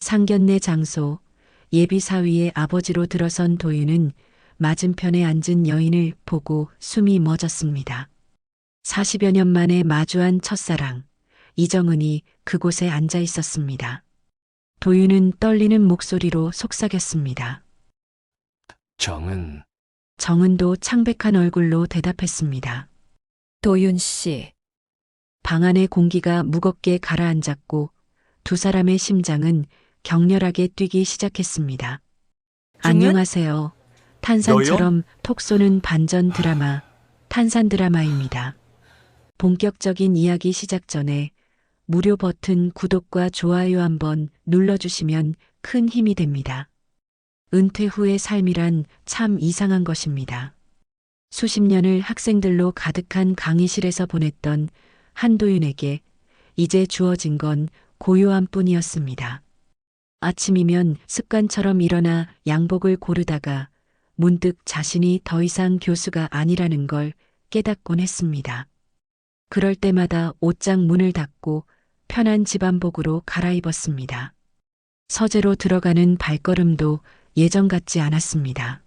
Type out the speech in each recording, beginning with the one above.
상견례 장소, 예비 사위의 아버지로 들어선 도윤은 맞은편에 앉은 여인을 보고 숨이 멎었습니다. 40여 년 만에 마주한 첫사랑, 이정은이 그곳에 앉아 있었습니다. 도윤은 떨리는 목소리로 속삭였습니다. 정은, 정은도 창백한 얼굴로 대답했습니다. 도윤 씨, 방 안의 공기가 무겁게 가라앉았고 두 사람의 심장은 격렬하게 뛰기 시작했습니다. 안녕하세요. 탄산처럼 톡 쏘는 반전 드라마, 탄산 드라마입니다. 본격적인 이야기 시작 전에 무료 버튼 구독과 좋아요 한번 눌러주시면 큰 힘이 됩니다. 은퇴 후의 삶이란 참 이상한 것입니다. 수십 년을 학생들로 가득한 강의실에서 보냈던 한도윤에게 이제 주어진 건 고요함 뿐이었습니다. 아침이면 습관처럼 일어나 양복을 고르다가 문득 자신이 더 이상 교수가 아니라는 걸 깨닫곤 했습니다. 그럴 때마다 옷장 문을 닫고 편한 집안복으로 갈아입었습니다. 서재로 들어가는 발걸음도 예전 같지 않았습니다.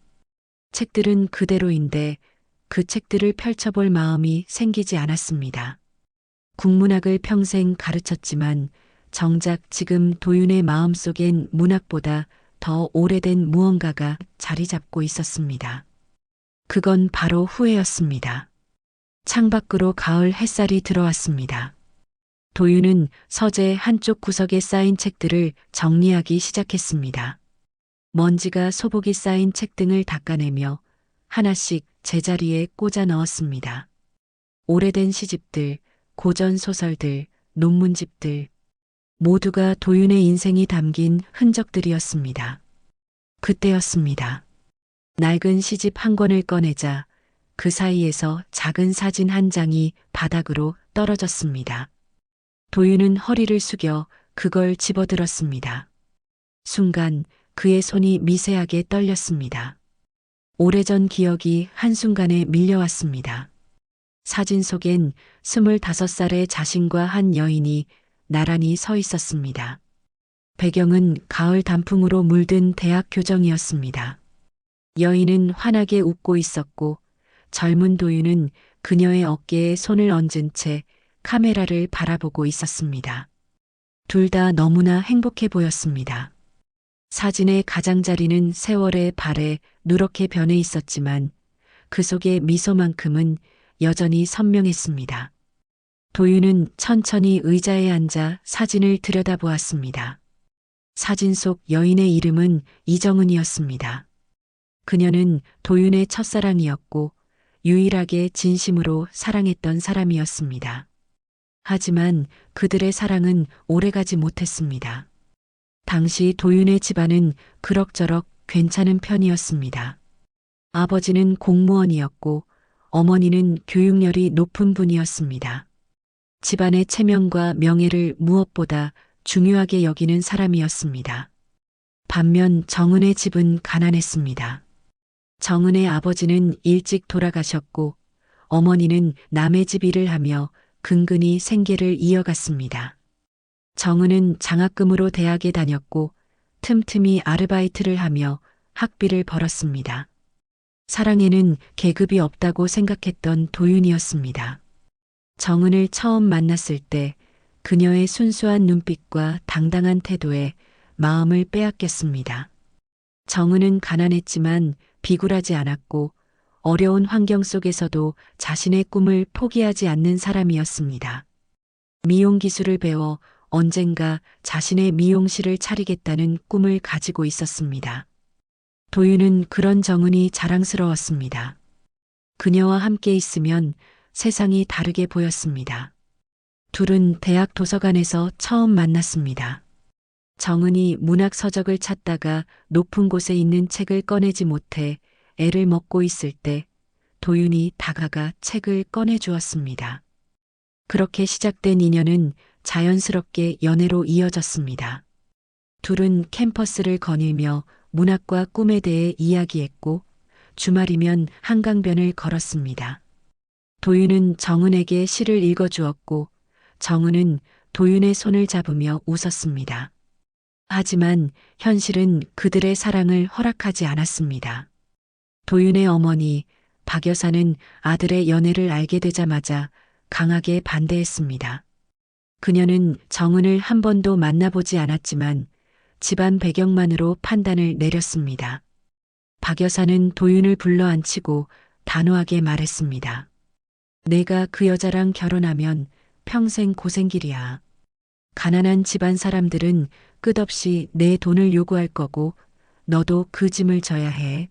책들은 그대로인데 그 책들을 펼쳐볼 마음이 생기지 않았습니다. 국문학을 평생 가르쳤지만 정작 지금 도윤의 마음속엔 문학보다 더 오래된 무언가가 자리 잡고 있었습니다. 그건 바로 후회였습니다. 창밖으로 가을 햇살이 들어왔습니다. 도윤은 서재 한쪽 구석에 쌓인 책들을 정리하기 시작했습니다. 먼지가 소복이 쌓인 책 등을 닦아내며 하나씩 제자리에 꽂아 넣었습니다. 오래된 시집들, 고전 소설들, 논문집들, 모두가 도윤의 인생이 담긴 흔적들이었습니다. 그때였습니다. 낡은 시집 한 권을 꺼내자 그 사이에서 작은 사진 한 장이 바닥으로 떨어졌습니다. 도윤은 허리를 숙여 그걸 집어들었습니다. 순간 그의 손이 미세하게 떨렸습니다. 오래전 기억이 한순간에 밀려왔습니다. 사진 속엔 25살의 자신과 한 여인이 나란히 서 있었습니다. 배경은 가을 단풍으로 물든 대학 교정이었습니다. 여인은 환하게 웃고 있었고 젊은 도윤은 그녀의 어깨에 손을 얹은 채 카메라를 바라보고 있었습니다. 둘 다 너무나 행복해 보였습니다. 사진의 가장자리는 세월의 발에 누렇게 변해 있었지만 그 속의 미소만큼은 여전히 선명했습니다. 도윤은 천천히 의자에 앉아 사진을 들여다보았습니다. 사진 속 여인의 이름은 이정은이었습니다. 그녀는 도윤의 첫사랑이었고 유일하게 진심으로 사랑했던 사람이었습니다. 하지만 그들의 사랑은 오래가지 못했습니다. 당시 도윤의 집안은 그럭저럭 괜찮은 편이었습니다. 아버지는 공무원이었고 어머니는 교육열이 높은 분이었습니다. 집안의 체면과 명예를 무엇보다 중요하게 여기는 사람이었습니다. 반면 정은의 집은 가난했습니다. 정은의 아버지는 일찍 돌아가셨고 어머니는 남의 집 일을 하며 근근히 생계를 이어갔습니다. 정은은 장학금으로 대학에 다녔고 틈틈이 아르바이트를 하며 학비를 벌었습니다. 사랑에는 계급이 없다고 생각했던 도윤이었습니다. 정은을 처음 만났을 때 그녀의 순수한 눈빛과 당당한 태도에 마음을 빼앗겼습니다. 정은은 가난했지만 비굴하지 않았고 어려운 환경 속에서도 자신의 꿈을 포기하지 않는 사람이었습니다. 미용 기술을 배워 언젠가 자신의 미용실을 차리겠다는 꿈을 가지고 있었습니다. 도윤은 그런 정은이 자랑스러웠습니다. 그녀와 함께 있으면 세상이 다르게 보였습니다. 둘은 대학 도서관에서 처음 만났습니다. 정은이 문학 서적을 찾다가 높은 곳에 있는 책을 꺼내지 못해 애를 먹고 있을 때 도윤이 다가가 책을 꺼내 주었습니다. 그렇게 시작된 인연은 자연스럽게 연애로 이어졌습니다. 둘은 캠퍼스를 거닐며 문학과 꿈에 대해 이야기했고 주말이면 한강변을 걸었습니다. 도윤은 정은에게 시를 읽어주었고 정은은 도윤의 손을 잡으며 웃었습니다. 하지만 현실은 그들의 사랑을 허락하지 않았습니다. 도윤의 어머니 박 여사는 아들의 연애를 알게 되자마자 강하게 반대했습니다. 그녀는 정은을 한 번도 만나보지 않았지만 집안 배경만으로 판단을 내렸습니다. 박 여사는 도윤을 불러앉히고 단호하게 말했습니다. 내가 그 여자랑 결혼하면 평생 고생길이야. 가난한 집안 사람들은 끝없이 내 돈을 요구할 거고 너도 그 짐을 져야 해.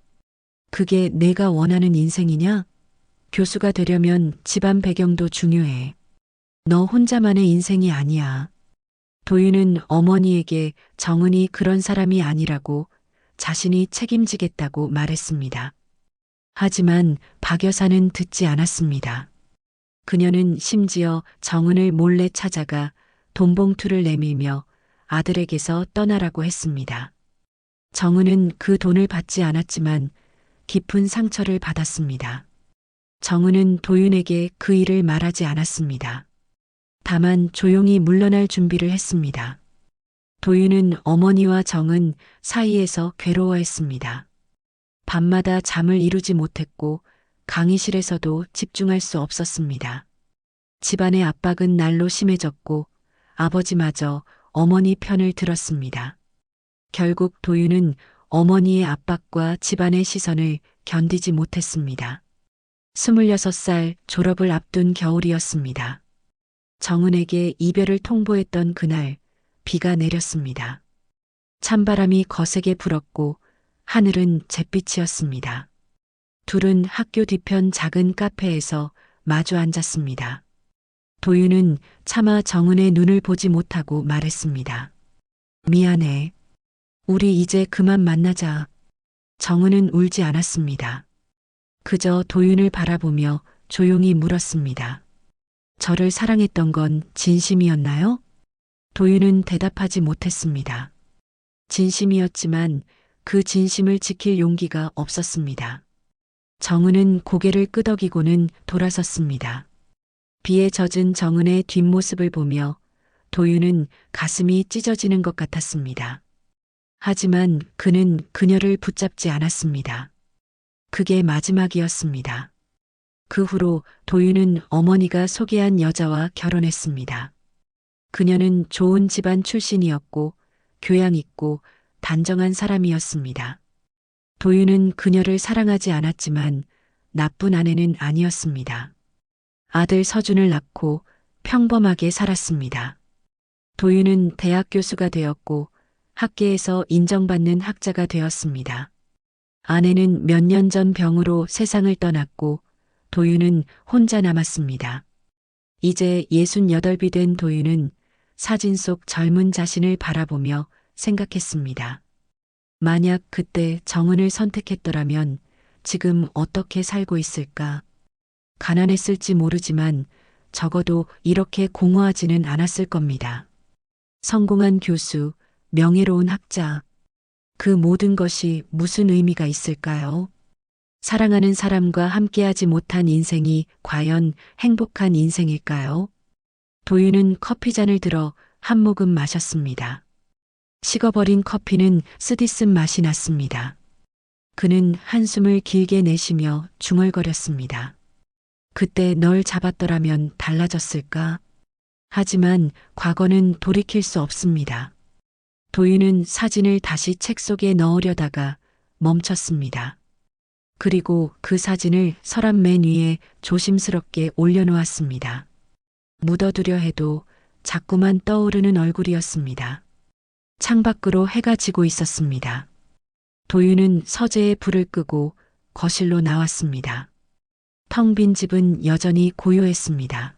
그게 내가 원하는 인생이냐? 교수가 되려면 집안 배경도 중요해. 너 혼자만의 인생이 아니야. 도윤은 어머니에게 정은이 그런 사람이 아니라고 자신이 책임지겠다고 말했습니다. 하지만 박 여사는 듣지 않았습니다. 그녀는 심지어 정은을 몰래 찾아가 돈봉투를 내밀며 아들에게서 떠나라고 했습니다. 정은은 그 돈을 받지 않았지만 깊은 상처를 받았습니다. 정은은 도윤에게 그 일을 말하지 않았습니다. 다만 조용히 물러날 준비를 했습니다. 도윤은 어머니와 정은 사이에서 괴로워했습니다. 밤마다 잠을 이루지 못했고 강의실에서도 집중할 수 없었습니다. 집안의 압박은 날로 심해졌고 아버지마저 어머니 편을 들었습니다. 결국 도윤은 어머니의 압박과 집안의 시선을 견디지 못했습니다. 26살 졸업을 앞둔 겨울이었습니다. 정은에게 이별을 통보했던 그날 비가 내렸습니다. 찬바람이 거세게 불었고 하늘은 잿빛이었습니다. 둘은 학교 뒤편 작은 카페에서 마주 앉았습니다. 도윤은 차마 정은의 눈을 보지 못하고 말했습니다. 미안해. 우리 이제 그만 만나자. 정은은 울지 않았습니다. 그저 도윤을 바라보며 조용히 물었습니다. 저를 사랑했던 건 진심이었나요? 도윤은 대답하지 못했습니다. 진심이었지만 그 진심을 지킬 용기가 없었습니다. 정은은 고개를 끄덕이고는 돌아섰습니다. 비에 젖은 정은의 뒷모습을 보며 도윤은 가슴이 찢어지는 것 같았습니다. 하지만 그는 그녀를 붙잡지 않았습니다. 그게 마지막이었습니다. 그 후로 도윤은 어머니가 소개한 여자와 결혼했습니다. 그녀는 좋은 집안 출신이었고 교양 있고 단정한 사람이었습니다. 도윤은 그녀를 사랑하지 않았지만 나쁜 아내는 아니었습니다. 아들 서준을 낳고 평범하게 살았습니다. 도윤은 대학 교수가 되었고 학계에서 인정받는 학자가 되었습니다. 아내는 몇 년 전 병으로 세상을 떠났고 도윤은 혼자 남았습니다. 이제 68이 된 도윤은 사진 속 젊은 자신을 바라보며 생각했습니다. 만약 그때 정은을 선택했더라면 지금 어떻게 살고 있을까? 가난했을지 모르지만 적어도 이렇게 공허하지는 않았을 겁니다. 성공한 교수, 명예로운 학자, 그 모든 것이 무슨 의미가 있을까요? 사랑하는 사람과 함께하지 못한 인생이 과연 행복한 인생일까요? 도윤은 커피잔을 들어 한 모금 마셨습니다. 식어버린 커피는 쓰디쓴 맛이 났습니다. 그는 한숨을 길게 내쉬며 중얼거렸습니다. 그때 널 잡았더라면 달라졌을까? 하지만 과거는 돌이킬 수 없습니다. 도윤은 사진을 다시 책 속에 넣으려다가 멈췄습니다. 그리고 그 사진을 서랍 맨 위에 조심스럽게 올려놓았습니다. 묻어두려 해도 자꾸만 떠오르는 얼굴이었습니다. 창밖으로 해가 지고 있었습니다. 도윤은 서재에 불을 끄고 거실로 나왔습니다. 텅 빈 집은 여전히 고요했습니다.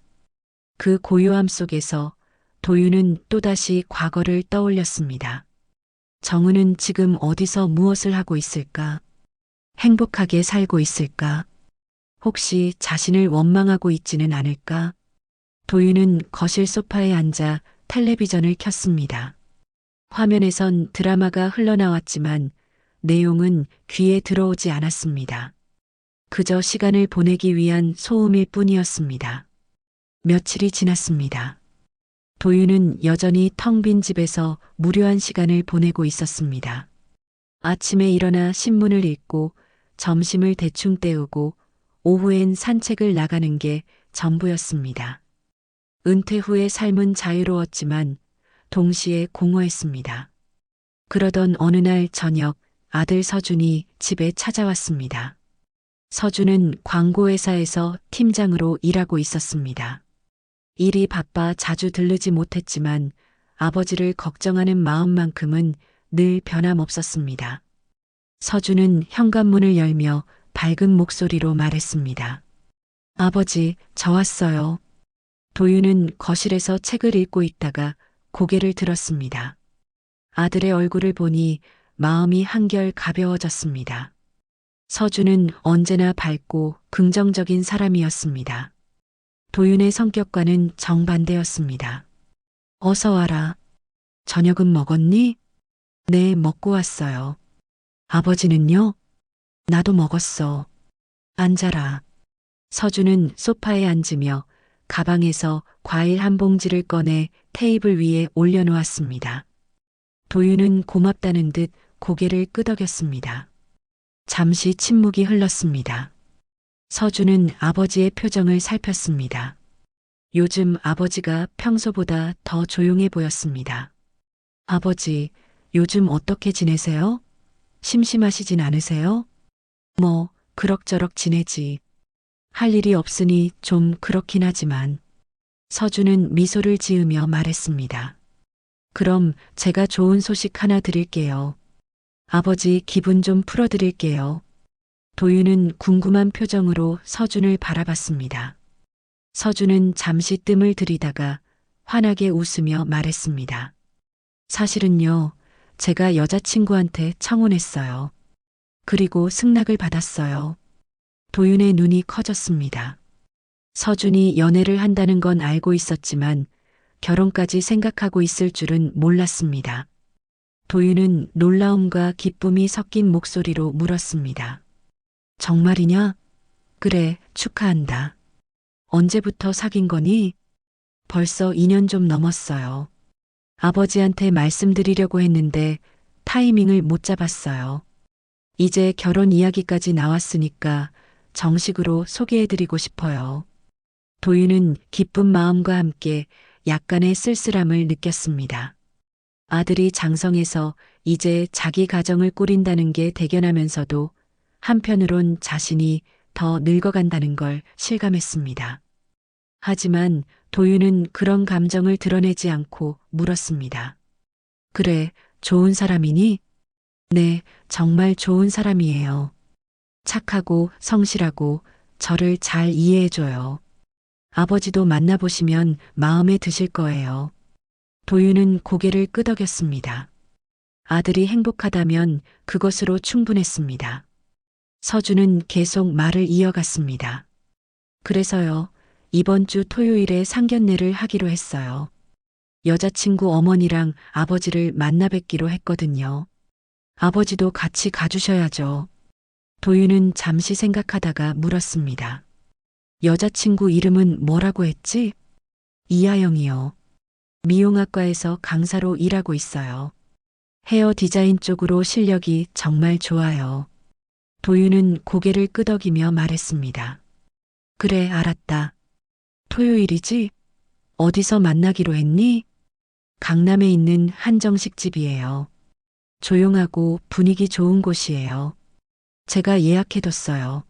그 고요함 속에서 도윤은 또다시 과거를 떠올렸습니다. 정은은 지금 어디서 무엇을 하고 있을까? 행복하게 살고 있을까? 혹시 자신을 원망하고 있지는 않을까? 도윤은 거실 소파에 앉아 텔레비전을 켰습니다. 화면에선 드라마가 흘러나왔지만 내용은 귀에 들어오지 않았습니다. 그저 시간을 보내기 위한 소음일 뿐이었습니다. 며칠이 지났습니다. 도윤은 여전히 텅 빈 집에서 무료한 시간을 보내고 있었습니다. 아침에 일어나 신문을 읽고 점심을 대충 때우고 오후엔 산책을 나가는 게 전부였습니다. 은퇴 후의 삶은 자유로웠지만 동시에 공허했습니다. 그러던 어느 날 저녁 아들 서준이 집에 찾아왔습니다. 서준은 광고회사에서 팀장으로 일하고 있었습니다. 일이 바빠 자주 들르지 못했지만 아버지를 걱정하는 마음만큼은 늘 변함없었습니다. 서준은 현관문을 열며 밝은 목소리로 말했습니다. 아버지, 저 왔어요. 도윤은 거실에서 책을 읽고 있다가 고개를 들었습니다. 아들의 얼굴을 보니 마음이 한결 가벼워졌습니다. 서준은 언제나 밝고 긍정적인 사람이었습니다. 도윤의 성격과는 정반대였습니다. 어서 와라. 저녁은 먹었니? 네, 먹고 왔어요. 아버지는요? 나도 먹었어. 앉아라. 서준은 소파에 앉으며 가방에서 과일 한 봉지를 꺼내 테이블 위에 올려놓았습니다. 도윤은 고맙다는 듯 고개를 끄덕였습니다. 잠시 침묵이 흘렀습니다. 서준은 아버지의 표정을 살폈습니다. 요즘 아버지가 평소보다 더 조용해 보였습니다. 아버지, 요즘 어떻게 지내세요? 심심하시진 않으세요? 뭐, 그럭저럭 지내지. 할 일이 없으니 좀 그렇긴 하지만. 서준은 미소를 지으며 말했습니다. 그럼 제가 좋은 소식 하나 드릴게요. 아버지 기분 좀 풀어드릴게요. 도윤은 궁금한 표정으로 서준을 바라봤습니다. 서준은 잠시 뜸을 들이다가 환하게 웃으며 말했습니다. 사실은요, 제가 여자친구한테 청혼했어요. 그리고 승낙을 받았어요. 도윤의 눈이 커졌습니다. 서준이 연애를 한다는 건 알고 있었지만 결혼까지 생각하고 있을 줄은 몰랐습니다. 도윤은 놀라움과 기쁨이 섞인 목소리로 물었습니다. 정말이냐? 그래, 축하한다. 언제부터 사귄 거니? 벌써 2년 좀 넘었어요. 아버지한테 말씀드리려고 했는데 타이밍을 못 잡았어요. 이제 결혼 이야기까지 나왔으니까 정식으로 소개해드리고 싶어요. 도윤은 기쁜 마음과 함께 약간의 쓸쓸함을 느꼈습니다. 아들이 장성해서 이제 자기 가정을 꾸린다는 게 대견하면서도 한편으론 자신이 더 늙어간다는 걸 실감했습니다. 하지만 도윤은 그런 감정을 드러내지 않고 물었습니다. 그래, 좋은 사람이니? 네, 정말 좋은 사람이에요. 착하고 성실하고 저를 잘 이해해줘요. 아버지도 만나보시면 마음에 드실 거예요. 도윤은 고개를 끄덕였습니다. 아들이 행복하다면 그것으로 충분했습니다. 서준은 계속 말을 이어갔습니다. 그래서요, 이번 주 토요일에 상견례를 하기로 했어요. 여자친구 어머니랑 아버지를 만나 뵙기로 했거든요. 아버지도 같이 가주셔야죠. 도윤은 잠시 생각하다가 물었습니다. 여자친구 이름은 뭐라고 했지? 이하영이요. 미용학과에서 강사로 일하고 있어요. 헤어 디자인 쪽으로 실력이 정말 좋아요. 도윤은 고개를 끄덕이며 말했습니다. 그래, 알았다. 토요일이지? 어디서 만나기로 했니? 강남에 있는 한정식 집이에요. 조용하고 분위기 좋은 곳이에요. 제가 예약해뒀어요.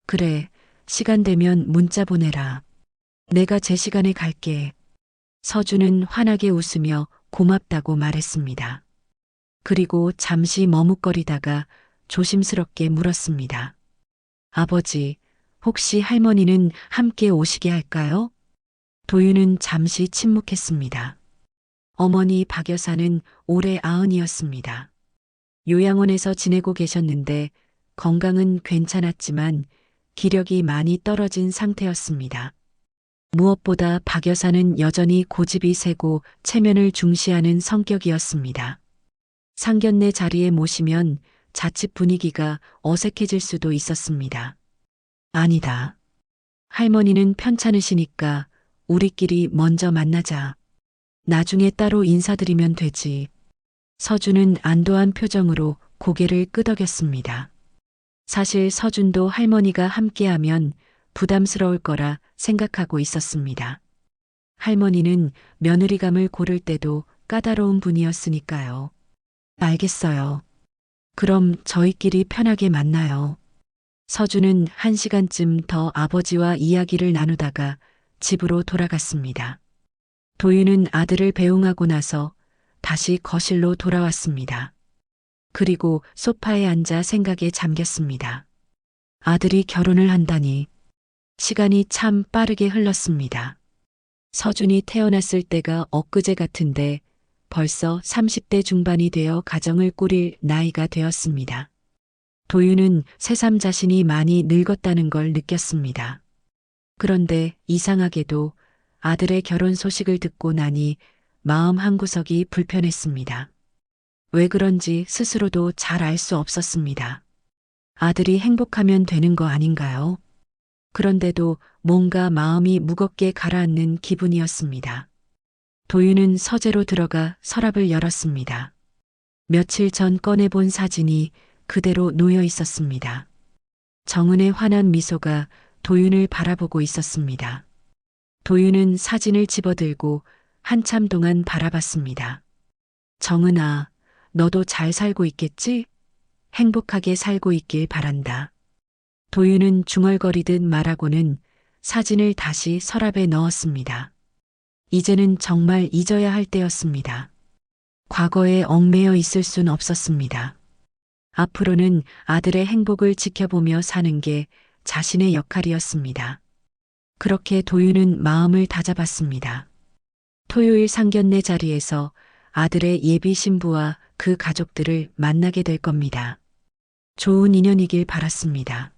그래, 시간 되면 문자 보내라. 내가 제 시간에 갈게. 서준은 환하게 웃으며 고맙다고 말했습니다. 그리고 잠시 머뭇거리다가 조심스럽게 물었습니다. 아버지, 혹시 할머니는 함께 오시게 할까요? 도윤은 잠시 침묵했습니다. 어머니 박 여사는 올해 90이었습니다. 요양원에서 지내고 계셨는데 건강은 괜찮았지만 기력이 많이 떨어진 상태였습니다. 무엇보다 박 여사는 여전히 고집이 세고 체면을 중시하는 성격이었습니다. 상견례 자리에 모시면 자칫 분위기가 어색해질 수도 있었습니다. 아니다. 할머니는 편찮으시니까 우리끼리 먼저 만나자. 나중에 따로 인사드리면 되지. 서준은 안도한 표정으로 고개를 끄덕였습니다. 사실 서준도 할머니가 함께하면 부담스러울 거라 생각하고 있었습니다. 할머니는 며느리감을 고를 때도 까다로운 분이었으니까요. 알겠어요. 그럼 저희끼리 편하게 만나요. 서준은 1시간쯤 더 아버지와 이야기를 나누다가 집으로 돌아갔습니다. 도윤은 아들을 배웅하고 나서 다시 거실로 돌아왔습니다. 그리고 소파에 앉아 생각에 잠겼습니다. 아들이 결혼을 한다니. 시간이 참 빠르게 흘렀습니다. 서준이 태어났을 때가 엊그제 같은데 벌써 30대 중반이 되어 가정을 꾸릴 나이가 되었습니다. 도윤은 새삼 자신이 많이 늙었다는 걸 느꼈습니다. 그런데 이상하게도 아들의 결혼 소식을 듣고 나니 마음 한구석이 불편했습니다. 왜 그런지 스스로도 잘 알 수 없었습니다. 아들이 행복하면 되는 거 아닌가요? 그런데도 뭔가 마음이 무겁게 가라앉는 기분이었습니다. 도윤은 서재로 들어가 서랍을 열었습니다. 며칠 전 꺼내본 사진이 그대로 놓여 있었습니다. 정은의 환한 미소가 도윤을 바라보고 있었습니다. 도윤은 사진을 집어들고 한참 동안 바라봤습니다. 정은아, 너도 잘 살고 있겠지? 행복하게 살고 있길 바란다. 도윤은 중얼거리듯 말하고는 사진을 다시 서랍에 넣었습니다. 이제는 정말 잊어야 할 때였습니다. 과거에 얽매여 있을 순 없었습니다. 앞으로는 아들의 행복을 지켜보며 사는 게 자신의 역할이었습니다. 그렇게 도윤은 마음을 다잡았습니다. 토요일 상견례 자리에서 아들의 예비 신부와 그 가족들을 만나게 될 겁니다. 좋은 인연이길 바랐습니다.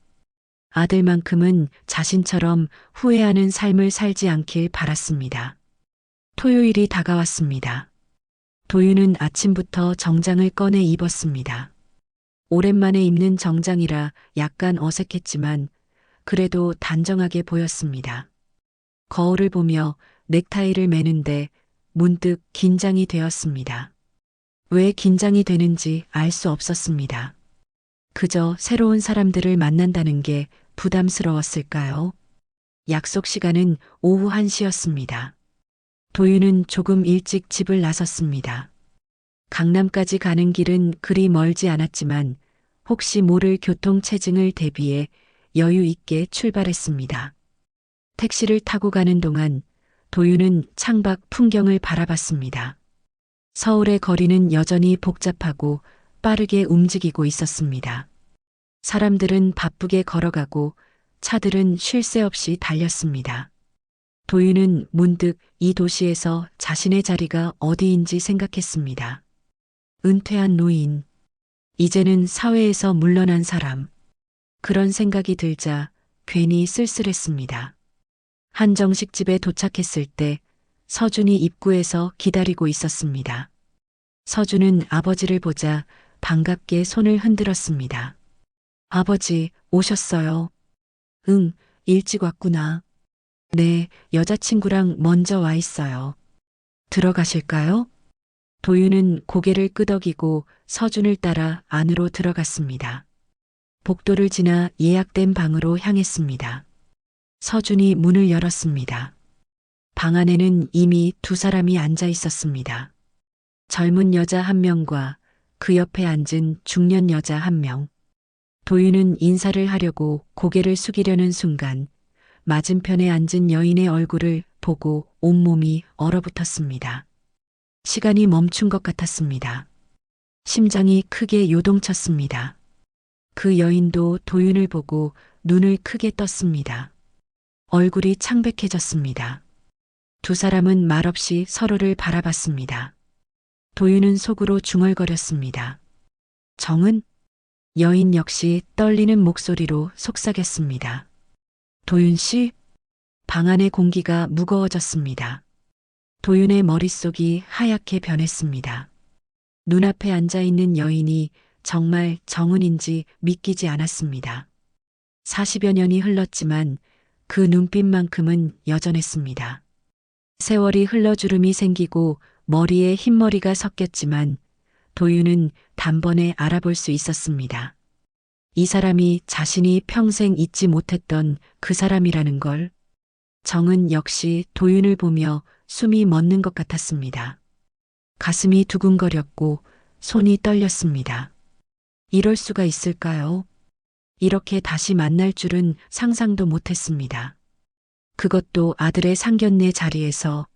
아들만큼은 자신처럼 후회하는 삶을 살지 않길 바랐습니다. 토요일이 다가왔습니다. 도윤은 아침부터 정장을 꺼내 입었습니다. 오랜만에 입는 정장이라 약간 어색했지만 그래도 단정하게 보였습니다. 거울을 보며 넥타이를 매는데 문득 긴장이 되었습니다. 왜 긴장이 되는지 알 수 없었습니다. 그저 새로운 사람들을 만난다는 게 부담스러웠을까요? 약속 시간은 오후 1시였습니다. 도윤은 조금 일찍 집을 나섰습니다. 강남까지 가는 길은 그리 멀지 않았지만 혹시 모를 교통체증을 대비해 여유 있게 출발했습니다. 택시를 타고 가는 동안 도윤은 창밖 풍경을 바라봤습니다. 서울의 거리는 여전히 복잡하고 빠르게 움직이고 있었습니다. 사람들은 바쁘게 걸어가고 차들은 쉴 새 없이 달렸습니다. 도윤은 문득 이 도시에서 자신의 자리가 어디인지 생각했습니다. 은퇴한 노인, 이제는 사회에서 물러난 사람. 그런 생각이 들자 괜히 쓸쓸했습니다. 한정식 집에 도착했을 때 서준이 입구에서 기다리고 있었습니다. 서준은 아버지를 보자 반갑게 손을 흔들었습니다. 아버지, 오셨어요. 응, 일찍 왔구나. 네, 여자친구랑 먼저 와 있어요. 들어가실까요? 도윤은 고개를 끄덕이고 서준을 따라 안으로 들어갔습니다. 복도를 지나 예약된 방으로 향했습니다. 서준이 문을 열었습니다. 방 안에는 이미 2사람이 앉아 있었습니다. 젊은 여자 1명과 그 옆에 앉은 중년 여자 1명. 도윤은 인사를 하려고 고개를 숙이려는 순간 맞은편에 앉은 여인의 얼굴을 보고 온몸이 얼어붙었습니다. 시간이 멈춘 것 같았습니다. 심장이 크게 요동쳤습니다. 그 여인도 도윤을 보고 눈을 크게 떴습니다. 얼굴이 창백해졌습니다. 2사람은 말없이 서로를 바라봤습니다. 도윤은 속으로 중얼거렸습니다. 정은? 여인 역시 떨리는 목소리로 속삭였습니다. 도윤 씨? 방 안의 공기가 무거워졌습니다. 도윤의 머릿속이 하얗게 변했습니다. 눈앞에 앉아있는 여인이 정말 정은인지 믿기지 않았습니다. 40여 년이 흘렀지만 그 눈빛만큼은 여전했습니다. 세월이 흘러 주름이 생기고 머리에 흰머리가 섞였지만 도윤은 단번에 알아볼 수 있었습니다. 이 사람이 자신이 평생 잊지 못했던 그 사람이라는 걸. 정은 역시 도윤을 보며 숨이 멎는 것 같았습니다. 가슴이 두근거렸고 손이 떨렸습니다. 이럴 수가 있을까요? 이렇게 다시 만날 줄은 상상도 못했습니다. 그것도 아들의 상견례 자리에서.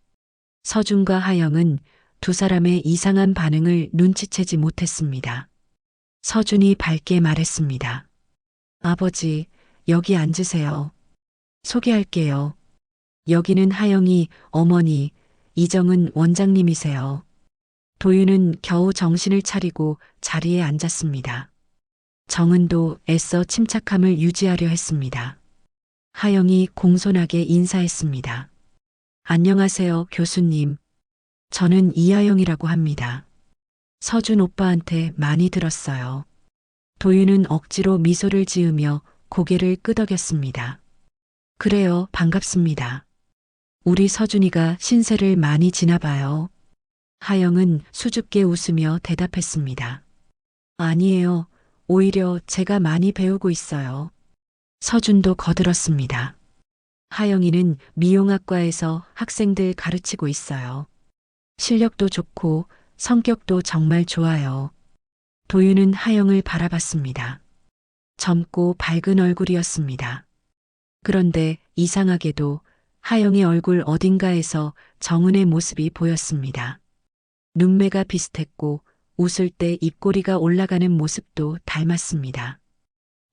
서준과 하영은 두 사람의 이상한 반응을 눈치채지 못했습니다. 서준이 밝게 말했습니다. 아버지, 여기 앉으세요. 소개할게요. 여기는 하영이 어머니, 이정은 원장님이세요. 도윤은 겨우 정신을 차리고 자리에 앉았습니다. 정은도 애써 침착함을 유지하려 했습니다. 하영이 공손하게 인사했습니다. 안녕하세요, 교수님. 저는 이하영이라고 합니다. 서준 오빠한테 많이 들었어요. 도윤은 억지로 미소를 지으며 고개를 끄덕였습니다. 그래요, 반갑습니다. 우리 서준이가 신세를 많이 지나 봐요. 하영은 수줍게 웃으며 대답했습니다. 아니에요. 오히려 제가 많이 배우고 있어요. 서준도 거들었습니다. 하영이는 미용학과에서 학생들 가르치고 있어요. 실력도 좋고 성격도 정말 좋아요. 도윤은 하영을 바라봤습니다. 젊고 밝은 얼굴이었습니다. 그런데 이상하게도 하영의 얼굴 어딘가에서 정은의 모습이 보였습니다. 눈매가 비슷했고 웃을 때 입꼬리가 올라가는 모습도 닮았습니다.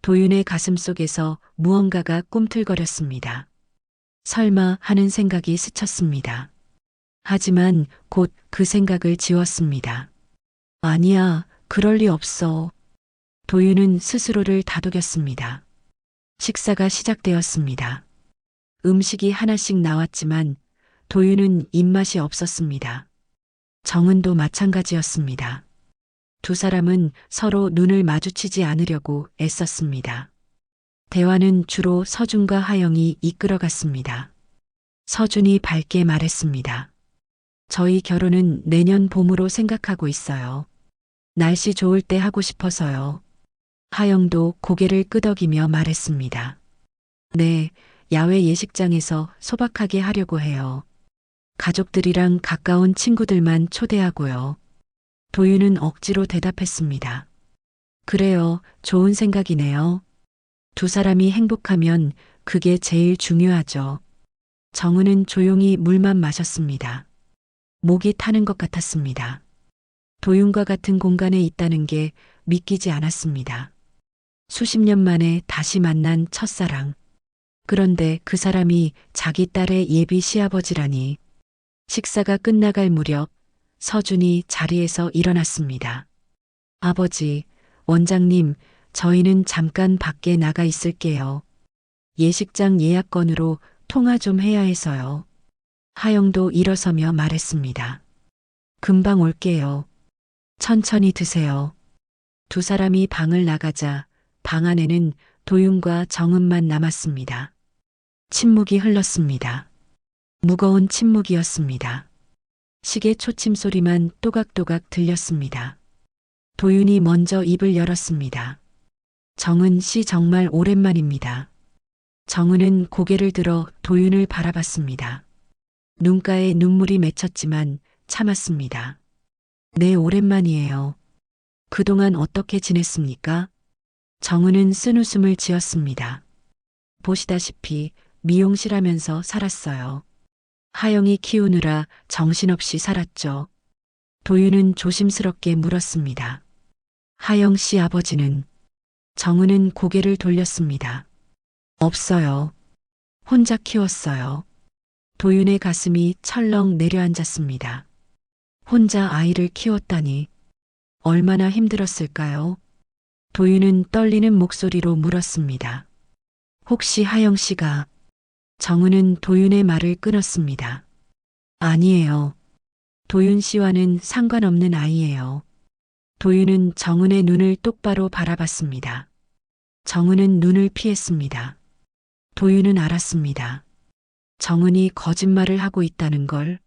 도윤의 가슴속에서 무언가가 꿈틀거렸습니다. 설마 하는 생각이 스쳤습니다. 하지만 곧 그 생각을 지웠습니다. 아니야, 그럴 리 없어. 도윤은 스스로를 다독였습니다. 식사가 시작되었습니다. 음식이 하나씩 나왔지만 도윤은 입맛이 없었습니다. 정은도 마찬가지였습니다. 두 사람은 서로 눈을 마주치지 않으려고 애썼습니다. 대화는 주로 서준과 하영이 이끌어갔습니다. 서준이 밝게 말했습니다. 저희 결혼은 내년 봄으로 생각하고 있어요. 날씨 좋을 때 하고 싶어서요. 하영도 고개를 끄덕이며 말했습니다. 네, 야외 예식장에서 소박하게 하려고 해요. 가족들이랑 가까운 친구들만 초대하고요. 도윤은 억지로 대답했습니다. 그래요, 좋은 생각이네요. 두 사람이 행복하면 그게 제일 중요하죠. 정은은 조용히 물만 마셨습니다. 목이 타는 것 같았습니다. 도윤과 같은 공간에 있다는 게 믿기지 않았습니다. 수십 년 만에 다시 만난 첫사랑. 그런데 그 사람이 자기 딸의 예비 시아버지라니. 식사가 끝나갈 무렵 서준이 자리에서 일어났습니다. 아버지, 원장님, 저희는 잠깐 밖에 나가 있을게요. 예식장 예약건으로 통화 좀 해야 해서요. 하영도 일어서며 말했습니다. 금방 올게요. 천천히 드세요. 두 사람이 방을 나가자 방 안에는 도윤과 정은만 남았습니다. 침묵이 흘렀습니다. 무거운 침묵이었습니다. 시계 초침 소리만 또각또각 들렸습니다. 도윤이 먼저 입을 열었습니다. 정은 씨 정말 오랜만입니다. 정은은 고개를 들어 도윤을 바라봤습니다. 눈가에 눈물이 맺혔지만 참았습니다. 네, 오랜만이에요. 그동안 어떻게 지냈습니까? 정은은 쓴웃음을 지었습니다. 보시다시피 미용실 하면서 살았어요. 하영이 키우느라 정신없이 살았죠. 도윤은 조심스럽게 물었습니다. 하영 씨 아버지는? 정은은 고개를 돌렸습니다. 없어요. 혼자 키웠어요. 도윤의 가슴이 철렁 내려앉았습니다. 혼자 아이를 키웠다니 얼마나 힘들었을까요? 도윤은 떨리는 목소리로 물었습니다. 혹시 하영 씨가? 정은은 도윤의 말을 끊었습니다. 아니에요. 도윤 씨와는 상관없는 아이예요. 도윤은 정은의 눈을 똑바로 바라봤습니다. 정은은 눈을 피했습니다. 도윤은 알았습니다. 정은이 거짓말을 하고 있다는 걸.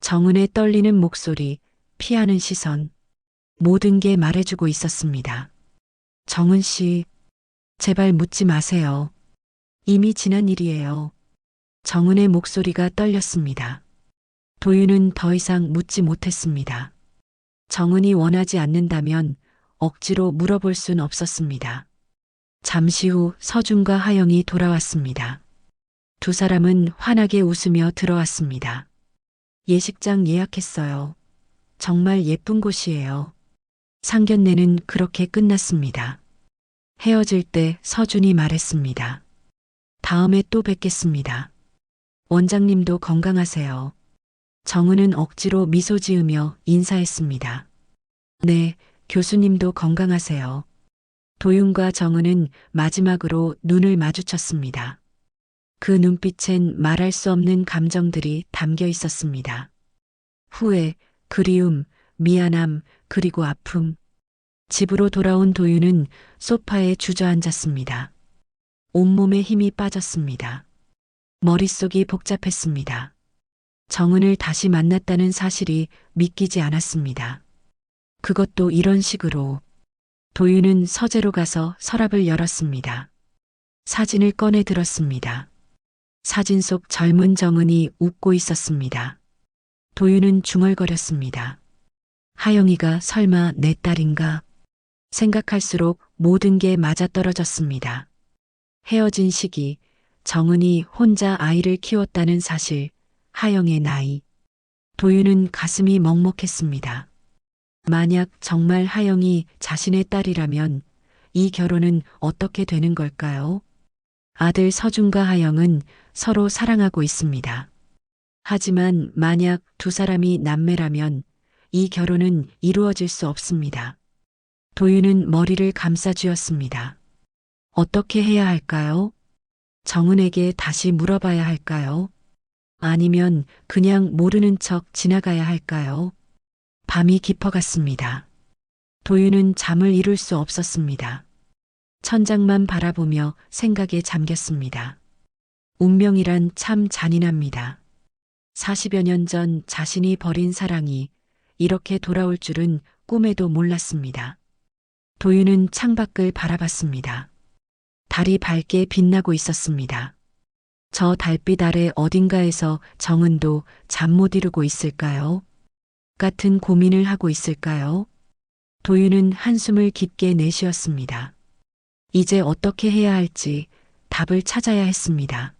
정은의 떨리는 목소리, 피하는 시선, 모든 게 말해주고 있었습니다. 정은 씨, 제발 묻지 마세요. 이미 지난 일이에요. 정은의 목소리가 떨렸습니다. 도윤은 더 이상 묻지 못했습니다. 정은이 원하지 않는다면 억지로 물어볼 순 없었습니다. 잠시 후 서준과 하영이 돌아왔습니다. 두 사람은 환하게 웃으며 들어왔습니다. 예식장 예약했어요. 정말 예쁜 곳이에요. 상견례는 그렇게 끝났습니다. 헤어질 때 서준이 말했습니다. 다음에 또 뵙겠습니다. 원장님도 건강하세요. 정은은 억지로 미소 지으며 인사했습니다. 네, 교수님도 건강하세요. 도윤과 정은은 마지막으로 눈을 마주쳤습니다. 그 눈빛엔 말할 수 없는 감정들이 담겨 있었습니다. 후회, 그리움, 미안함, 그리고 아픔. 집으로 돌아온 도윤은 소파에 주저앉았습니다. 온몸에 힘이 빠졌습니다. 머릿속이 복잡했습니다. 정은을 다시 만났다는 사실이 믿기지 않았습니다. 그것도 이런 식으로. 도윤은 서재로 가서 서랍을 열었습니다. 사진을 꺼내 들었습니다. 사진 속 젊은 정은이 웃고 있었습니다. 도윤은 중얼거렸습니다. 하영이가 설마 내 딸인가? 생각할수록 모든 게 맞아떨어졌습니다. 헤어진 시기, 정은이 혼자 아이를 키웠다는 사실, 하영의 나이. 도윤은 가슴이 먹먹했습니다. 만약 정말 하영이 자신의 딸이라면 이 결혼은 어떻게 되는 걸까요? 아들 서준과 하영은 서로 사랑하고 있습니다. 하지만 만약 두 사람이 남매라면 이 결혼은 이루어질 수 없습니다. 도윤은 머리를 감싸쥐었습니다. 어떻게 해야 할까요? 정은에게 다시 물어봐야 할까요? 아니면 그냥 모르는 척 지나가야 할까요? 밤이 깊어갔습니다. 도윤은 잠을 이룰 수 없었습니다. 천장만 바라보며 생각에 잠겼습니다. 운명이란 참 잔인합니다. 40여 년 전 자신이 버린 사랑이 이렇게 돌아올 줄은 꿈에도 몰랐습니다. 도윤은 창밖을 바라봤습니다. 달이 밝게 빛나고 있었습니다. 저 달빛 아래 어딘가에서 정은도 잠 못 이루고 있을까요? 같은 고민을 하고 있을까요? 도윤은 한숨을 깊게 내쉬었습니다. 이제 어떻게 해야 할지 답을 찾아야 했습니다.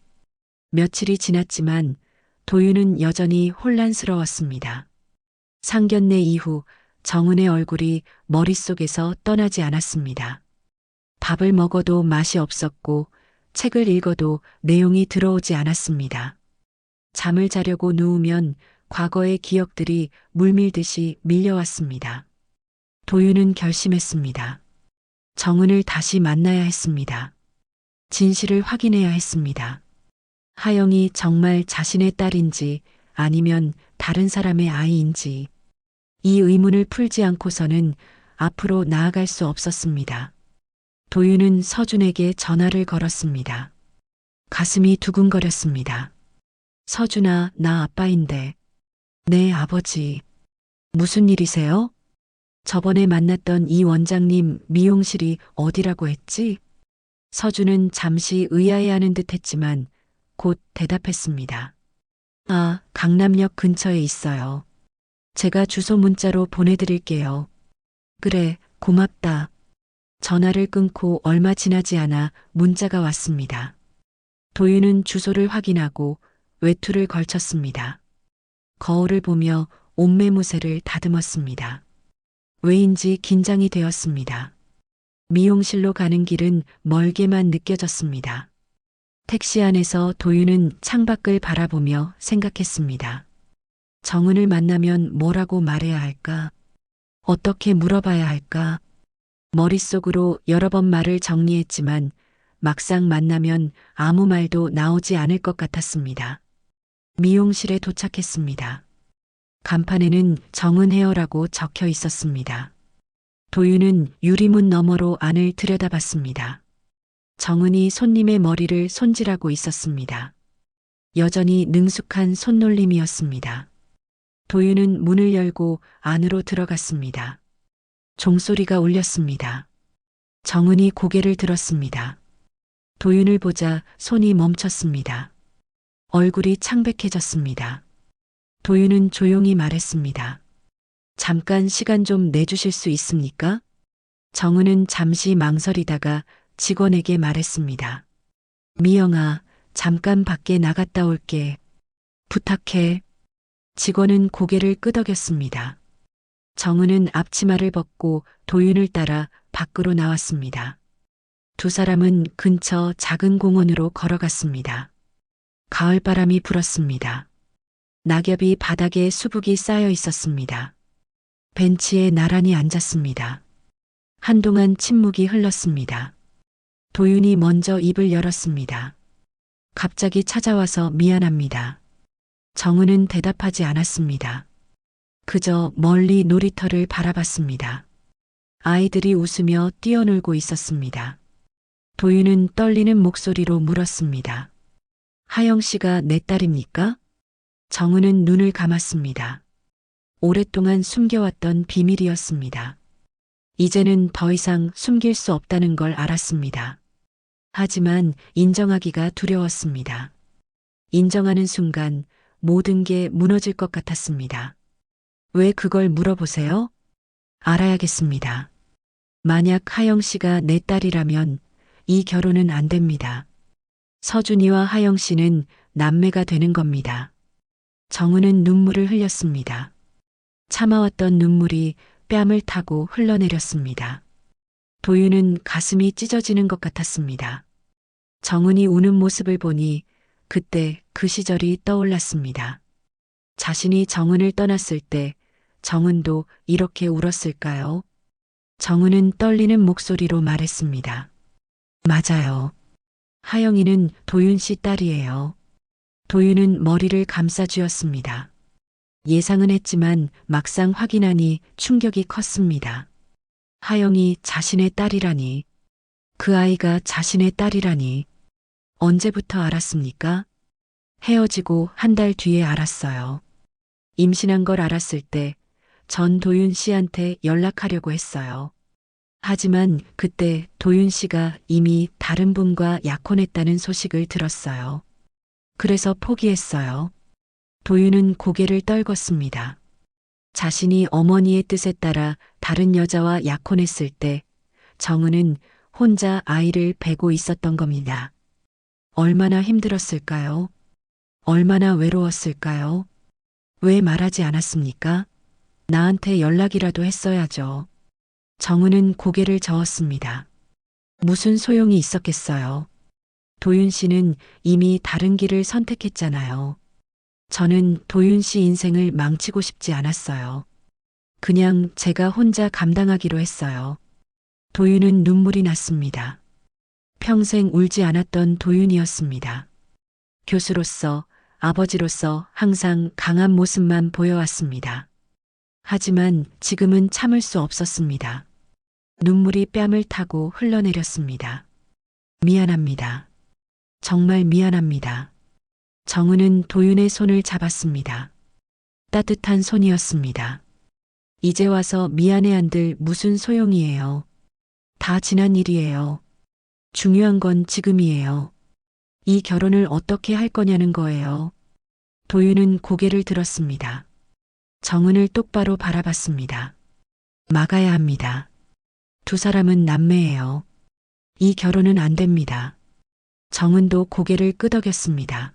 며칠이 지났지만 도윤은 여전히 혼란스러웠습니다. 상견례 이후 정은의 얼굴이 머릿속에서 떠나지 않았습니다. 밥을 먹어도 맛이 없었고 책을 읽어도 내용이 들어오지 않았습니다. 잠을 자려고 누우면 과거의 기억들이 물밀듯이 밀려왔습니다. 도윤은 결심했습니다. 정은을 다시 만나야 했습니다. 진실을 확인해야 했습니다. 하영이 정말 자신의 딸인지 아니면 다른 사람의 아이인지 이 의문을 풀지 않고서는 앞으로 나아갈 수 없었습니다. 도윤은 서준에게 전화를 걸었습니다. 가슴이 두근거렸습니다. 서준아, 나 아빠인데. 네, 아버지. 무슨 일이세요? 저번에 만났던 이 원장님 미용실이 어디라고 했지? 서준은 잠시 의아해하는 듯 했지만 곧 대답했습니다. 아, 강남역 근처에 있어요. 제가 주소 문자로 보내드릴게요. 그래, 고맙다. 전화를 끊고 얼마 지나지 않아 문자가 왔습니다. 도윤은 주소를 확인하고 외투를 걸쳤습니다. 거울을 보며 옷매무새를 다듬었습니다. 왜인지 긴장이 되었습니다. 미용실로 가는 길은 멀게만 느껴졌습니다. 택시 안에서 도윤은 창밖을 바라보며 생각했습니다. 정은을 만나면 뭐라고 말해야 할까? 어떻게 물어봐야 할까? 머릿속으로 여러 번 말을 정리했지만 막상 만나면 아무 말도 나오지 않을 것 같았습니다. 미용실에 도착했습니다. 간판에는 정은 헤어라고 적혀 있었습니다. 도윤은 유리문 너머로 안을 들여다봤습니다. 정은이 손님의 머리를 손질하고 있었습니다. 여전히 능숙한 손놀림이었습니다. 도윤은 문을 열고 안으로 들어갔습니다. 종소리가 울렸습니다. 정은이 고개를 들었습니다. 도윤을 보자 손이 멈췄습니다. 얼굴이 창백해졌습니다. 도윤은 조용히 말했습니다. 잠깐 시간 좀 내주실 수 있습니까? 정은은 잠시 망설이다가 직원에게 말했습니다. 미영아, 잠깐 밖에 나갔다 올게. 부탁해. 직원은 고개를 끄덕였습니다. 정은은 앞치마를 벗고 도윤을 따라 밖으로 나왔습니다. 두 사람은 근처 작은 공원으로 걸어갔습니다. 가을바람이 불었습니다. 낙엽이 바닥에 수북이 쌓여 있었습니다. 벤치에 나란히 앉았습니다. 한동안 침묵이 흘렀습니다. 도윤이 먼저 입을 열었습니다. 갑자기 찾아와서 미안합니다. 정은은 대답하지 않았습니다. 그저 멀리 놀이터를 바라봤습니다. 아이들이 웃으며 뛰어놀고 있었습니다. 도윤은 떨리는 목소리로 물었습니다. 하영 씨가 내 딸입니까? 정은은 눈을 감았습니다. 오랫동안 숨겨왔던 비밀이었습니다. 이제는 더 이상 숨길 수 없다는 걸 알았습니다. 하지만 인정하기가 두려웠습니다. 인정하는 순간 모든 게 무너질 것 같았습니다. 왜 그걸 물어보세요? 알아야겠습니다. 만약 하영 씨가 내 딸이라면 이 결혼은 안 됩니다. 서준이와 하영 씨는 남매가 되는 겁니다. 정은은 눈물을 흘렸습니다. 참아왔던 눈물이 뺨을 타고 흘러내렸습니다. 도윤은 가슴이 찢어지는 것 같았습니다. 정은이 우는 모습을 보니 그때 그 시절이 떠올랐습니다. 자신이 정은을 떠났을 때 정은도 이렇게 울었을까요? 정은은 떨리는 목소리로 말했습니다. 맞아요. 하영이는 도윤 씨 딸이에요. 도윤은 머리를 감싸쥐었습니다. 예상은 했지만 막상 확인하니 충격이 컸습니다. 하영이 자신의 딸이라니. 그 아이가 자신의 딸이라니. 언제부터 알았습니까? 헤어지고 한 달 뒤에 알았어요. 임신한 걸 알았을 때 전 도윤 씨한테 연락하려고 했어요. 하지만 그때 도윤 씨가 이미 다른 분과 약혼했다는 소식을 들었어요. 그래서 포기했어요. 도윤은 고개를 떨궜습니다. 자신이 어머니의 뜻에 따라 다른 여자와 약혼했을 때 정은은 혼자 아이를 베고 있었던 겁니다. 얼마나 힘들었을까요? 얼마나 외로웠을까요? 왜 말하지 않았습니까? 나한테 연락이라도 했어야죠. 정은은 고개를 저었습니다. 무슨 소용이 있었겠어요. 도윤 씨는 이미 다른 길을 선택했잖아요. 저는 도윤 씨 인생을 망치고 싶지 않았어요. 그냥 제가 혼자 감당하기로 했어요. 도윤은 눈물이 났습니다. 평생 울지 않았던 도윤이었습니다. 교수로서, 아버지로서 항상 강한 모습만 보여왔습니다. 하지만 지금은 참을 수 없었습니다. 눈물이 뺨을 타고 흘러내렸습니다. 미안합니다. 정말 미안합니다. 정은은 도윤의 손을 잡았습니다. 따뜻한 손이었습니다. 이제 와서 미안해한들 무슨 소용이에요. 다 지난 일이에요. 중요한 건 지금이에요. 이 결혼을 어떻게 할 거냐는 거예요. 도윤은 고개를 들었습니다. 정은을 똑바로 바라봤습니다. 막아야 합니다. 두 사람은 남매예요. 이 결혼은 안 됩니다. 정은도 고개를 끄덕였습니다.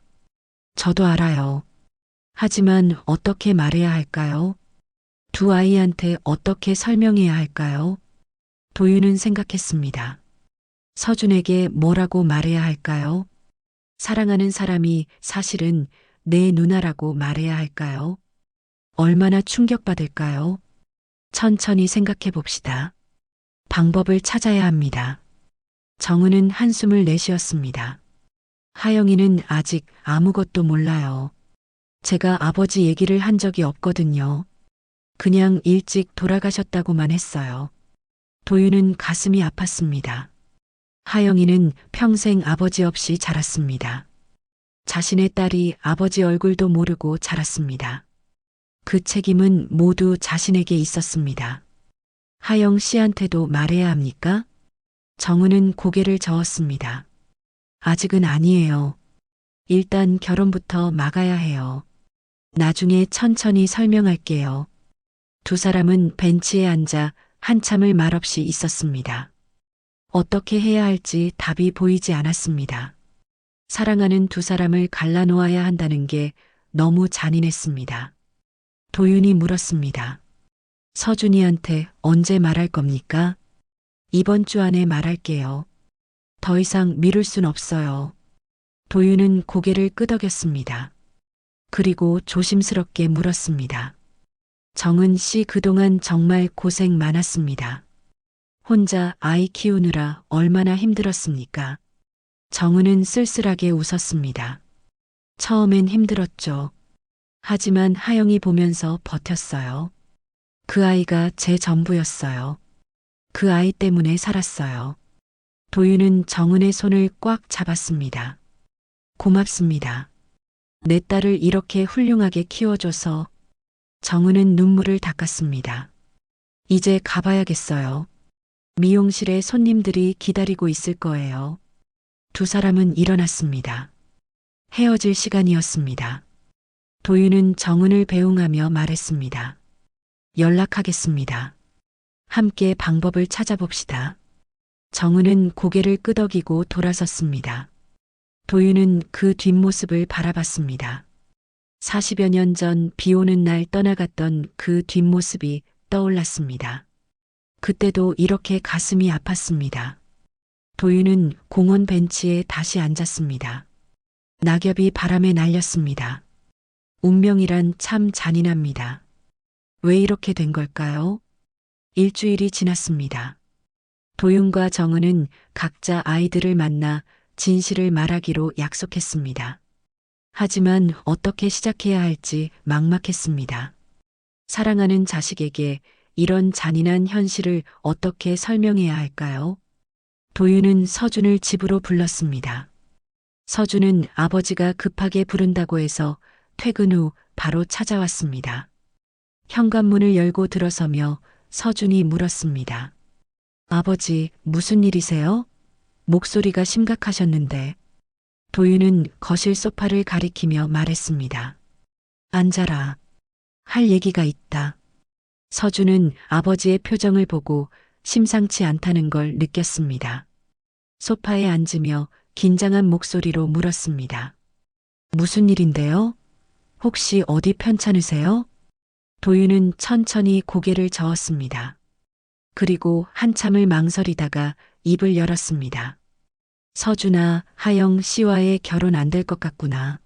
저도 알아요. 하지만 어떻게 말해야 할까요? 두 아이한테 어떻게 설명해야 할까요? 도윤은 생각했습니다. 서준에게 뭐라고 말해야 할까요? 사랑하는 사람이 사실은 내 누나라고 말해야 할까요? 얼마나 충격받을까요? 천천히 생각해 봅시다. 방법을 찾아야 합니다. 정은은 한숨을 내쉬었습니다. 하영이는 아직 아무것도 몰라요. 제가 아버지 얘기를 한 적이 없거든요. 그냥 일찍 돌아가셨다고만 했어요. 도윤은 가슴이 아팠습니다. 하영이는 평생 아버지 없이 자랐습니다. 자신의 딸이 아버지 얼굴도 모르고 자랐습니다. 그 책임은 모두 자신에게 있었습니다. 하영 씨한테도 말해야 합니까? 정은은 고개를 저었습니다. 아직은 아니에요. 일단 결혼부터 막아야 해요. 나중에 천천히 설명할게요. 두 사람은 벤치에 앉아 한참을 말없이 있었습니다. 어떻게 해야 할지 답이 보이지 않았습니다. 사랑하는 두 사람을 갈라놓아야 한다는 게 너무 잔인했습니다. 도윤이 물었습니다. 서준이한테 언제 말할 겁니까? 이번 주 안에 말할게요. 더 이상 미룰 순 없어요. 도윤은 고개를 끄덕였습니다. 그리고 조심스럽게 물었습니다. 정은 씨 그동안 정말 고생 많았습니다. 혼자 아이 키우느라 얼마나 힘들었습니까? 정은은 쓸쓸하게 웃었습니다. 처음엔 힘들었죠. 하지만 하영이 보면서 버텼어요. 그 아이가 제 전부였어요. 그 아이 때문에 살았어요. 도윤은 정은의 손을 꽉 잡았습니다. 고맙습니다. 내 딸을 이렇게 훌륭하게 키워줘서. 정은은 눈물을 닦았습니다. 이제 가봐야겠어요. 미용실에 손님들이 기다리고 있을 거예요. 두 사람은 일어났습니다. 헤어질 시간이었습니다. 도윤은 정은을 배웅하며 말했습니다. 연락하겠습니다. 함께 방법을 찾아봅시다. 정은은 고개를 끄덕이고 돌아섰습니다. 도윤은 그 뒷모습을 바라봤습니다. 40여 년 전 비 오는 날 떠나갔던 그 뒷모습이 떠올랐습니다. 그때도 이렇게 가슴이 아팠습니다. 도윤은 공원 벤치에 다시 앉았습니다. 낙엽이 바람에 날렸습니다. 운명이란 참 잔인합니다. 왜 이렇게 된 걸까요? 일주일이 지났습니다. 도윤과 정은은 각자 아이들을 만나 진실을 말하기로 약속했습니다. 하지만 어떻게 시작해야 할지 막막했습니다. 사랑하는 자식에게 이런 잔인한 현실을 어떻게 설명해야 할까요? 도윤은 서준을 집으로 불렀습니다. 서준은 아버지가 급하게 부른다고 해서 퇴근 후 바로 찾아왔습니다. 현관문을 열고 들어서며 서준이 물었습니다. 아버지, 무슨 일이세요? 목소리가 심각하셨는데. 도윤은 거실 소파를 가리키며 말했습니다. 앉아라. 할 얘기가 있다. 서준은 아버지의 표정을 보고 심상치 않다는 걸 느꼈습니다. 소파에 앉으며 긴장한 목소리로 물었습니다. 무슨 일인데요? 혹시 어디 편찮으세요? 도윤은 천천히 고개를 저었습니다. 그리고 한참을 망설이다가 입을 열었습니다. 서준아, 하영 씨와의 결혼 안 될 것 같구나.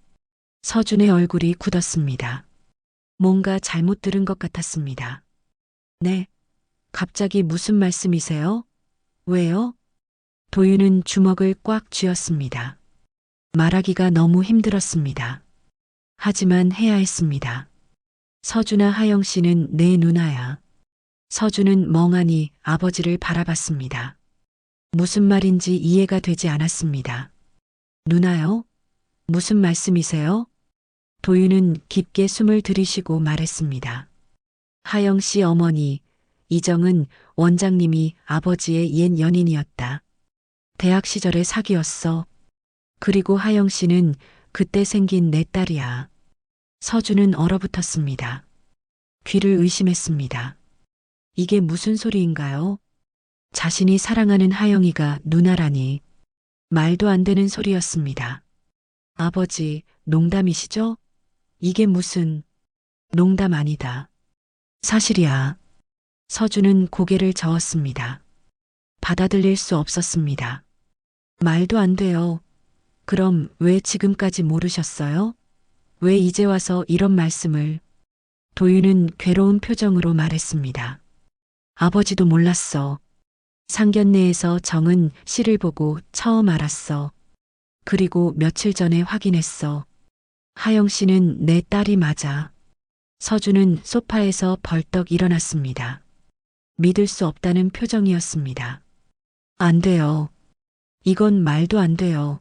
서준의 얼굴이 굳었습니다. 뭔가 잘못 들은 것 같았습니다. 네. 갑자기 무슨 말씀이세요? 왜요? 도윤은 주먹을 꽉 쥐었습니다. 말하기가 너무 힘들었습니다. 하지만 해야 했습니다. 서준아, 하영 씨는 내 누나야. 서준은 멍하니 아버지를 바라봤습니다. 무슨 말인지 이해가 되지 않았습니다. 누나요? 무슨 말씀이세요? 도윤은 깊게 숨을 들이쉬고 말했습니다. 하영 씨 어머니, 이정은 원장님이 아버지의 옛 연인이었다. 대학 시절의 사귀었어. 그리고 하영 씨는 그때 생긴 내 딸이야. 서준은 얼어붙었습니다. 귀를 의심했습니다. 이게 무슨 소리인가요? 자신이 사랑하는 하영이가 누나라니. 말도 안 되는 소리였습니다. 아버지, 농담이시죠? 이게 무슨... 농담 아니다. 사실이야. 서준은 고개를 저었습니다. 받아들일 수 없었습니다. 말도 안 돼요. 그럼 왜 지금까지 모르셨어요? 왜 이제 와서 이런 말씀을... 도윤은 괴로운 표정으로 말했습니다. 아버지도 몰랐어. 상견례에서 정은 씨를 보고 처음 알았어. 그리고 며칠 전에 확인했어. 하영 씨는 내 딸이 맞아. 서준은 소파에서 벌떡 일어났습니다. 믿을 수 없다는 표정이었습니다. 안 돼요. 이건 말도 안 돼요.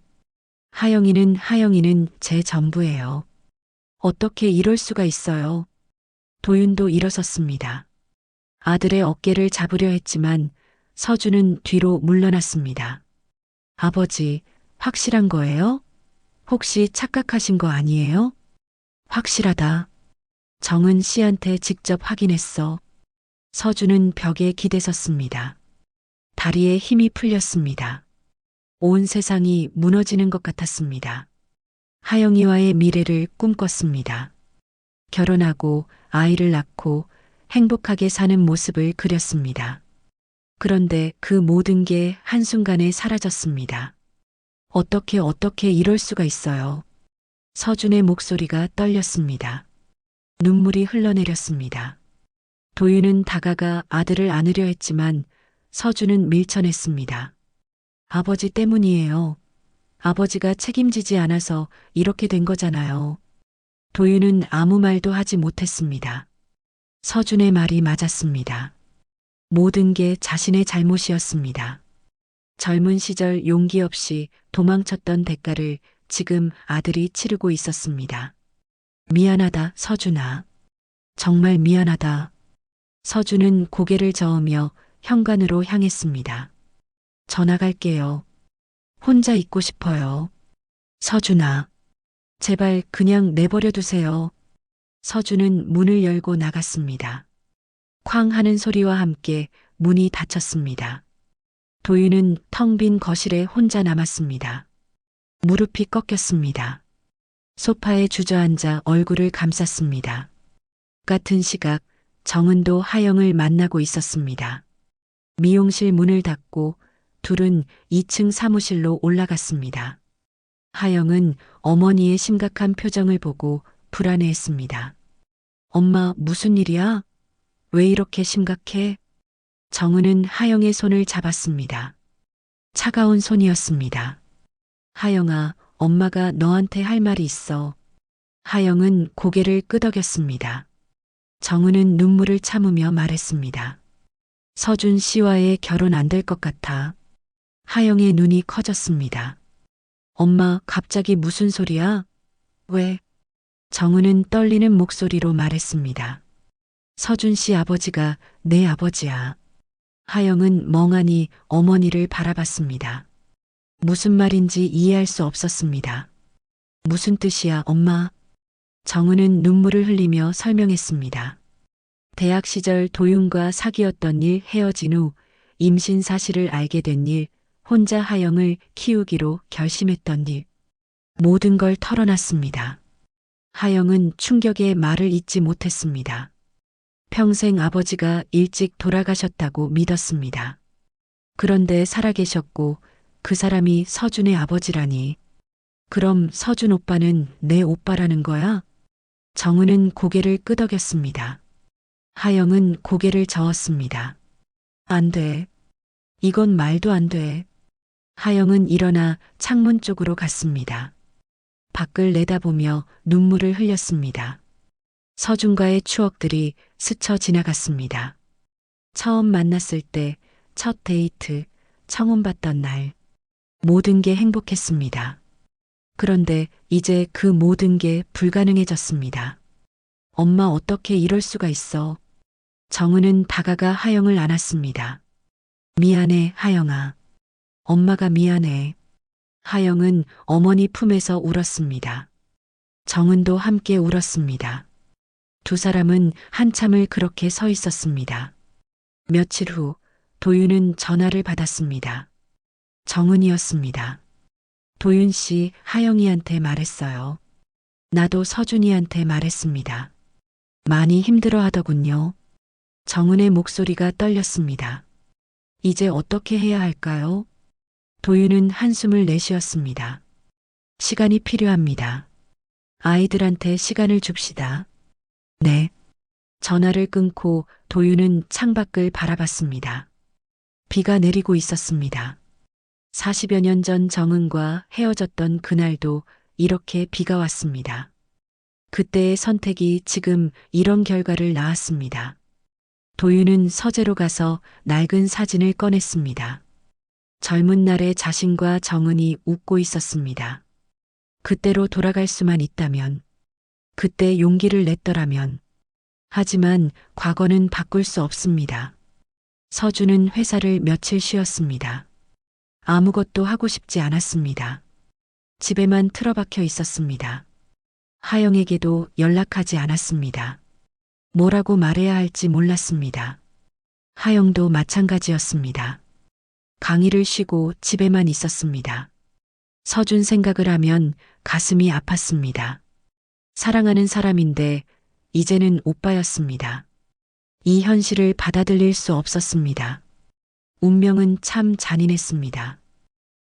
하영이는 제 전부예요. 어떻게 이럴 수가 있어요? 도윤도 일어섰습니다. 아들의 어깨를 잡으려 했지만 서준은 뒤로 물러났습니다. 아버지, 확실한 거예요? 혹시 착각하신 거 아니에요? 확실하다. 정은 씨한테 직접 확인했어. 서준은 벽에 기대섰습니다. 다리에 힘이 풀렸습니다. 온 세상이 무너지는 것 같았습니다. 하영이와의 미래를 꿈꿨습니다. 결혼하고 아이를 낳고 행복하게 사는 모습을 그렸습니다. 그런데 그 모든 게 한순간에 사라졌습니다. 어떻게 이럴 수가 있어요? 서준의 목소리가 떨렸습니다. 눈물이 흘러내렸습니다. 도윤은 다가가 아들을 안으려 했지만 서준은 밀쳐냈습니다. 아버지 때문이에요. 아버지가 책임지지 않아서 이렇게 된 거잖아요. 도윤은 아무 말도 하지 못했습니다. 서준의 말이 맞았습니다. 모든 게 자신의 잘못이었습니다. 젊은 시절 용기 없이 도망쳤던 대가를 지금 아들이 치르고 있었습니다. 미안하다, 서준아. 정말 미안하다. 서준은 고개를 저으며 현관으로 향했습니다. 전화 갈게요. 혼자 있고 싶어요. 서준아. 제발 그냥 내버려 두세요. 서준은 문을 열고 나갔습니다. 쾅 하는 소리와 함께 문이 닫혔습니다. 도윤은 텅 빈 거실에 혼자 남았습니다. 무릎이 꺾였습니다. 소파에 주저앉아 얼굴을 감쌌습니다. 같은 시각 정은도 하영을 만나고 있었습니다. 미용실 문을 닫고 둘은 2층 사무실로 올라갔습니다. 하영은 어머니의 심각한 표정을 보고 불안해했습니다. 엄마, 무슨 일이야? 왜 이렇게 심각해? 정은은 하영의 손을 잡았습니다. 차가운 손이었습니다. 하영아, 엄마가 너한테 할 말이 있어. 하영은 고개를 끄덕였습니다. 정은은 눈물을 참으며 말했습니다. 서준 씨와의 결혼 안 될 것 같아. 하영의 눈이 커졌습니다. 엄마, 갑자기 무슨 소리야? 왜? 정은은 떨리는 목소리로 말했습니다. 서준 씨 아버지가 내 아버지야. 하영은 멍하니 어머니를 바라봤습니다. 무슨 말인지 이해할 수 없었습니다. 무슨 뜻이야, 엄마? 정은은 눈물을 흘리며 설명했습니다. 대학 시절 도윤과 사귀었던 일, 헤어진 후 임신 사실을 알게 된 일, 혼자 하영을 키우기로 결심했던 일. 모든 걸 털어놨습니다. 하영은 충격에 말을 잇지 못했습니다. 평생 아버지가 일찍 돌아가셨다고 믿었습니다. 그런데 살아계셨고 그 사람이 서준의 아버지라니. 그럼 서준 오빠는 내 오빠라는 거야? 정은은 고개를 끄덕였습니다. 하영은 고개를 저었습니다. 안 돼. 이건 말도 안 돼. 하영은 일어나 창문 쪽으로 갔습니다. 밖을 내다보며 눈물을 흘렸습니다. 서준과의 추억들이 스쳐 지나갔습니다. 처음 만났을 때, 첫 데이트, 청혼받던 날. 모든 게 행복했습니다. 그런데 이제 그 모든 게 불가능해졌습니다. 엄마 어떻게 이럴 수가 있어? 정은은 다가가 하영을 안았습니다. 미안해, 하영아. 엄마가 미안해. 하영은 어머니 품에서 울었습니다. 정은도 함께 울었습니다. 두 사람은 한참을 그렇게 서 있었습니다. 며칠 후 도윤은 전화를 받았습니다. 정은이었습니다. 도윤 씨, 하영이한테 말했어요. 나도 서준이한테 말했습니다. 많이 힘들어 하더군요. 정은의 목소리가 떨렸습니다. 이제 어떻게 해야 할까요? 도윤은 한숨을 내쉬었습니다. 시간이 필요합니다. 아이들한테 시간을 줍시다. 네. 전화를 끊고 도윤은 창밖을 바라봤습니다. 비가 내리고 있었습니다. 40여 년 전 정은과 헤어졌던 그날도 이렇게 비가 왔습니다. 그때의 선택이 지금 이런 결과를 낳았습니다. 도윤은 서재로 가서 낡은 사진을 꺼냈습니다. 젊은 날의 자신과 정은이 웃고 있었습니다. 그때로 돌아갈 수만 있다면, 그때 용기를 냈더라면. 하지만 과거는 바꿀 수 없습니다. 서준은 회사를 며칠 쉬었습니다. 아무것도 하고 싶지 않았습니다. 집에만 틀어박혀 있었습니다. 하영에게도 연락하지 않았습니다. 뭐라고 말해야 할지 몰랐습니다. 하영도 마찬가지였습니다. 강의를 쉬고 집에만 있었습니다. 서준 생각을 하면 가슴이 아팠습니다. 사랑하는 사람인데 이제는 오빠였습니다. 이 현실을 받아들일 수 없었습니다. 운명은 참 잔인했습니다.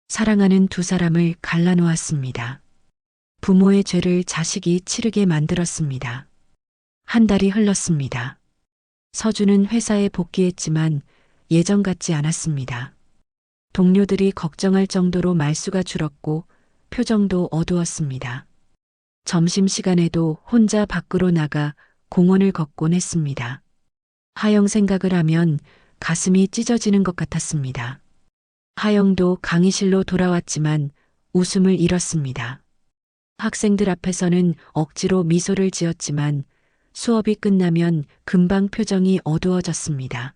사랑하는 두 사람을 갈라놓았습니다. 부모의 죄를 자식이 치르게 만들었습니다. 한 달이 흘렀습니다. 서준은 회사에 복귀했지만 예전 같지 않았습니다. 동료들이 걱정할 정도로 말수가 줄었고 표정도 어두웠습니다. 점심시간에도 혼자 밖으로 나가 공원을 걷곤 했습니다. 하영 생각을 하면 가슴이 찢어지는 것 같았습니다. 하영도 강의실로 돌아왔지만 웃음을 잃었습니다. 학생들 앞에서는 억지로 미소를 지었지만 수업이 끝나면 금방 표정이 어두워졌습니다.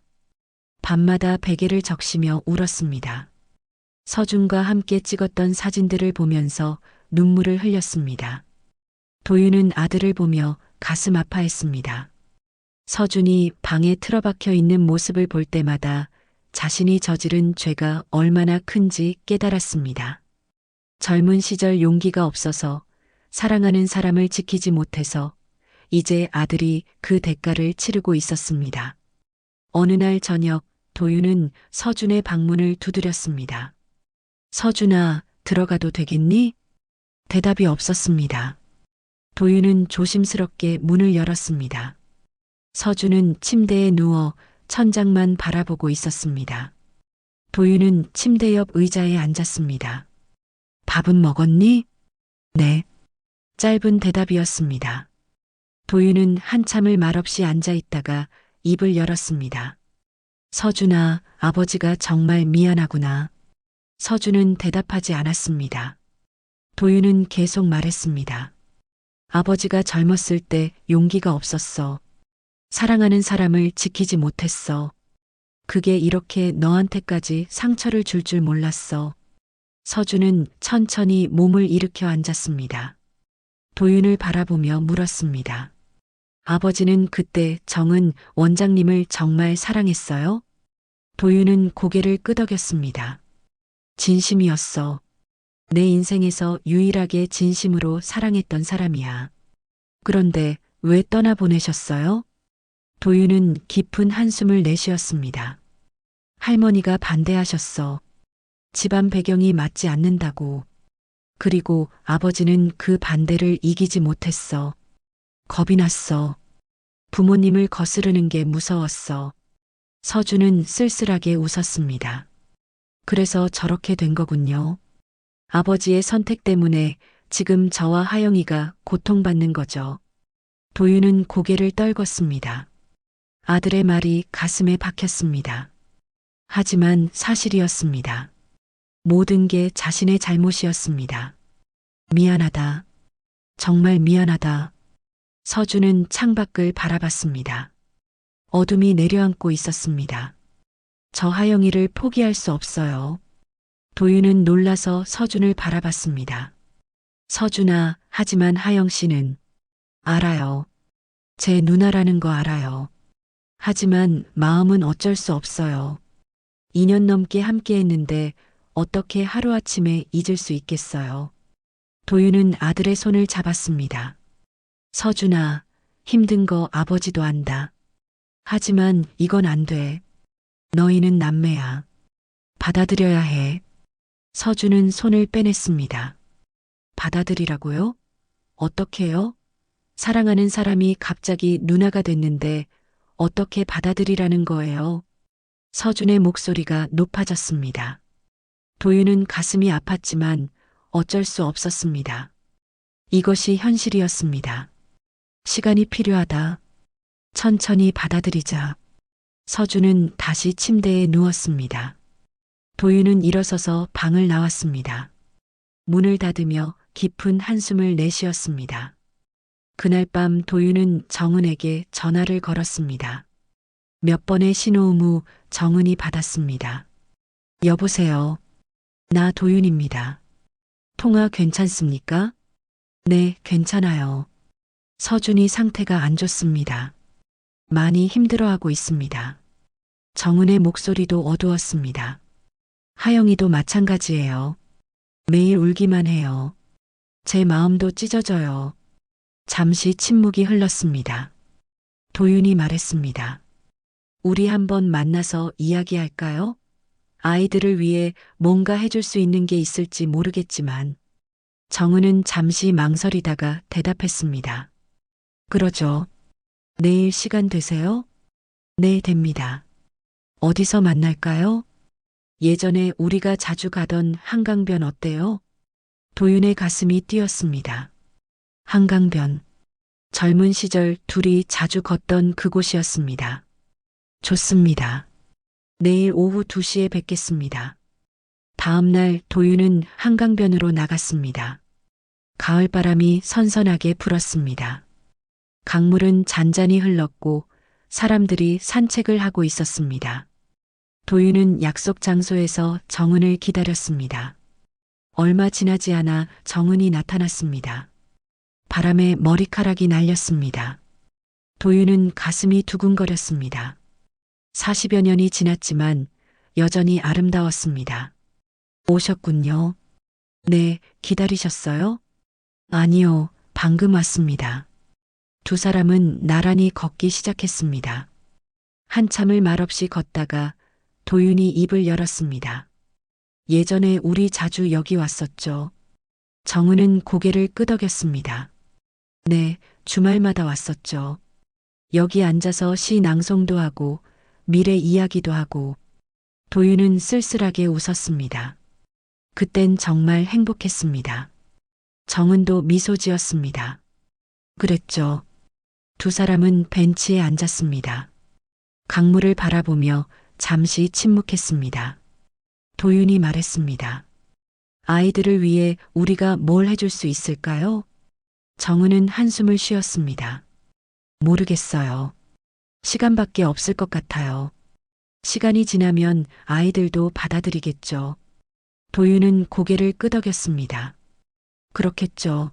밤마다 베개를 적시며 울었습니다. 서준과 함께 찍었던 사진들을 보면서 눈물을 흘렸습니다. 도윤은 아들을 보며 가슴 아파했습니다. 서준이 방에 틀어박혀 있는 모습을 볼 때마다 자신이 저지른 죄가 얼마나 큰지 깨달았습니다. 젊은 시절 용기가 없어서 사랑하는 사람을 지키지 못해서 이제 아들이 그 대가를 치르고 있었습니다. 어느 날 저녁 도윤은 서준의 방문을 두드렸습니다. 서준아, 들어가도 되겠니? 대답이 없었습니다. 도윤은 조심스럽게 문을 열었습니다. 서준은 침대에 누워 천장만 바라보고 있었습니다. 도윤은 침대 옆 의자에 앉았습니다. 밥은 먹었니? 네. 짧은 대답이었습니다. 도윤은 한참을 말없이 앉아 있다가 입을 열었습니다. 서준아, 아버지가 정말 미안하구나. 서준은 대답하지 않았습니다. 도윤은 계속 말했습니다. 아버지가 젊었을 때 용기가 없었어. 사랑하는 사람을 지키지 못했어. 그게 이렇게 너한테까지 상처를 줄 줄 몰랐어. 서준은 천천히 몸을 일으켜 앉았습니다. 도윤을 바라보며 물었습니다. 아버지는 그때 정은 원장님을 정말 사랑했어요? 도윤은 고개를 끄덕였습니다. 진심이었어. 내 인생에서 유일하게 진심으로 사랑했던 사람이야. 그런데 왜 떠나보내셨어요? 도윤은 깊은 한숨을 내쉬었습니다. 할머니가 반대하셨어. 집안 배경이 맞지 않는다고. 그리고 아버지는 그 반대를 이기지 못했어. 겁이 났어. 부모님을 거스르는 게 무서웠어. 서준은 쓸쓸하게 웃었습니다. 그래서 저렇게 된 거군요. 아버지의 선택 때문에 지금 저와 하영이가 고통받는 거죠. 도윤은 고개를 떨궜습니다. 아들의 말이 가슴에 박혔습니다. 하지만 사실이었습니다. 모든 게 자신의 잘못이었습니다. 미안하다. 정말 미안하다. 서준은 창밖을 바라봤습니다. 어둠이 내려앉고 있었습니다. 저 하영이를 포기할 수 없어요. 도윤은 놀라서 서준을 바라봤습니다. 서준아, 하지만 하영 씨는 알아요. 제 누나라는 거 알아요. 하지만 마음은 어쩔 수 없어요. 2년 넘게 함께 했는데 어떻게 하루아침에 잊을 수 있겠어요. 도윤은 아들의 손을 잡았습니다. 서준아, 힘든 거 아버지도 안다. 하지만 이건 안 돼. 너희는 남매야. 받아들여야 해. 서준은 손을 빼냈습니다. 받아들이라고요? 어떻게요? 사랑하는 사람이 갑자기 누나가 됐는데 어떻게 받아들이라는 거예요? 서준의 목소리가 높아졌습니다. 도윤은 가슴이 아팠지만 어쩔 수 없었습니다. 이것이 현실이었습니다. 시간이 필요하다. 천천히 받아들이자. 서준은 다시 침대에 누웠습니다. 도윤은 일어서서 방을 나왔습니다. 문을 닫으며 깊은 한숨을 내쉬었습니다. 그날 밤 도윤은 정은에게 전화를 걸었습니다. 몇 번의 신호음 후 정은이 받았습니다. 여보세요. 나 도윤입니다. 통화 괜찮습니까? 네, 괜찮아요. 서준이 상태가 안 좋습니다. 많이 힘들어하고 있습니다. 정은의 목소리도 어두웠습니다. 하영이도 마찬가지예요. 매일 울기만 해요. 제 마음도 찢어져요. 잠시 침묵이 흘렀습니다. 도윤이 말했습니다. 우리 한번 만나서 이야기할까요? 아이들을 위해 뭔가 해줄 수 있는 게 있을지 모르겠지만 정은은 잠시 망설이다가 대답했습니다. 그러죠. 내일 시간 되세요? 네, 됩니다. 어디서 만날까요? 예전에 우리가 자주 가던 한강변 어때요? 도윤의 가슴이 뛰었습니다. 한강변. 젊은 시절 둘이 자주 걷던 그곳이었습니다. 좋습니다. 내일 오후 2시에 뵙겠습니다. 다음 날 도윤은 한강변으로 나갔습니다. 가을바람이 선선하게 불었습니다. 강물은 잔잔히 흘렀고 사람들이 산책을 하고 있었습니다. 도윤은 약속 장소에서 정은을 기다렸습니다. 얼마 지나지 않아 정은이 나타났습니다. 바람에 머리카락이 날렸습니다. 도윤은 가슴이 두근거렸습니다. 40여 년이 지났지만 여전히 아름다웠습니다. 오셨군요. 네, 기다리셨어요? 아니요, 방금 왔습니다. 두 사람은 나란히 걷기 시작했습니다. 한참을 말없이 걷다가 도윤이 입을 열었습니다. 예전에 우리 자주 여기 왔었죠. 정은은 고개를 끄덕였습니다. 네, 주말마다 왔었죠. 여기 앉아서 시 낭송도 하고 미래 이야기도 하고. 도윤은 쓸쓸하게 웃었습니다. 그땐 정말 행복했습니다. 정은도 미소 지었습니다. 그랬죠. 두 사람은 벤치에 앉았습니다. 강물을 바라보며 잠시 침묵했습니다. 도윤이 말했습니다. 아이들을 위해 우리가 뭘 해줄 수 있을까요? 정은은 한숨을 쉬었습니다. 모르겠어요. 시간밖에 없을 것 같아요. 시간이 지나면 아이들도 받아들이겠죠. 도윤은 고개를 끄덕였습니다. 그렇겠죠.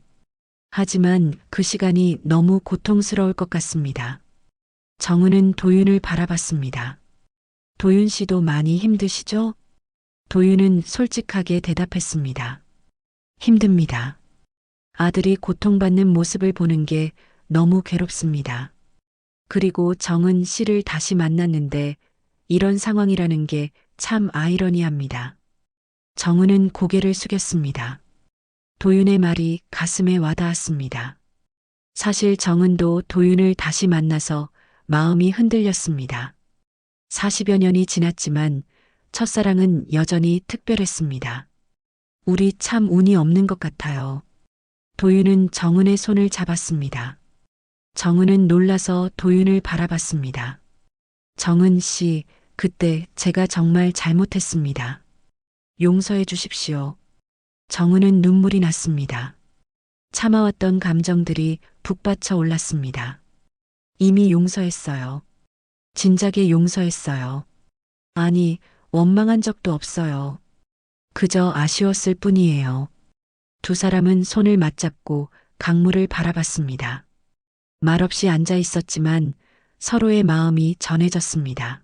하지만 그 시간이 너무 고통스러울 것 같습니다. 정은은 도윤을 바라봤습니다. 도윤 씨도 많이 힘드시죠? 도윤은 솔직하게 대답했습니다. 힘듭니다. 아들이 고통받는 모습을 보는 게 너무 괴롭습니다. 그리고 정은 씨를 다시 만났는데 이런 상황이라는 게 참 아이러니합니다. 정은은 고개를 숙였습니다. 도윤의 말이 가슴에 와닿았습니다. 사실 정은도 도윤을 다시 만나서 마음이 흔들렸습니다. 40여 년이 지났지만 첫사랑은 여전히 특별했습니다. 우리 참 운이 없는 것 같아요. 도윤은 정은의 손을 잡았습니다. 정은은 놀라서 도윤을 바라봤습니다. 정은 씨, 그때 제가 정말 잘못했습니다. 용서해 주십시오. 정은은 눈물이 났습니다. 참아왔던 감정들이 북받쳐 올랐습니다. 이미 용서했어요. 진작에 용서했어요. 아니, 원망한 적도 없어요. 그저 아쉬웠을 뿐이에요. 두 사람은 손을 맞잡고 강물을 바라봤습니다. 말없이 앉아 있었지만 서로의 마음이 전해졌습니다.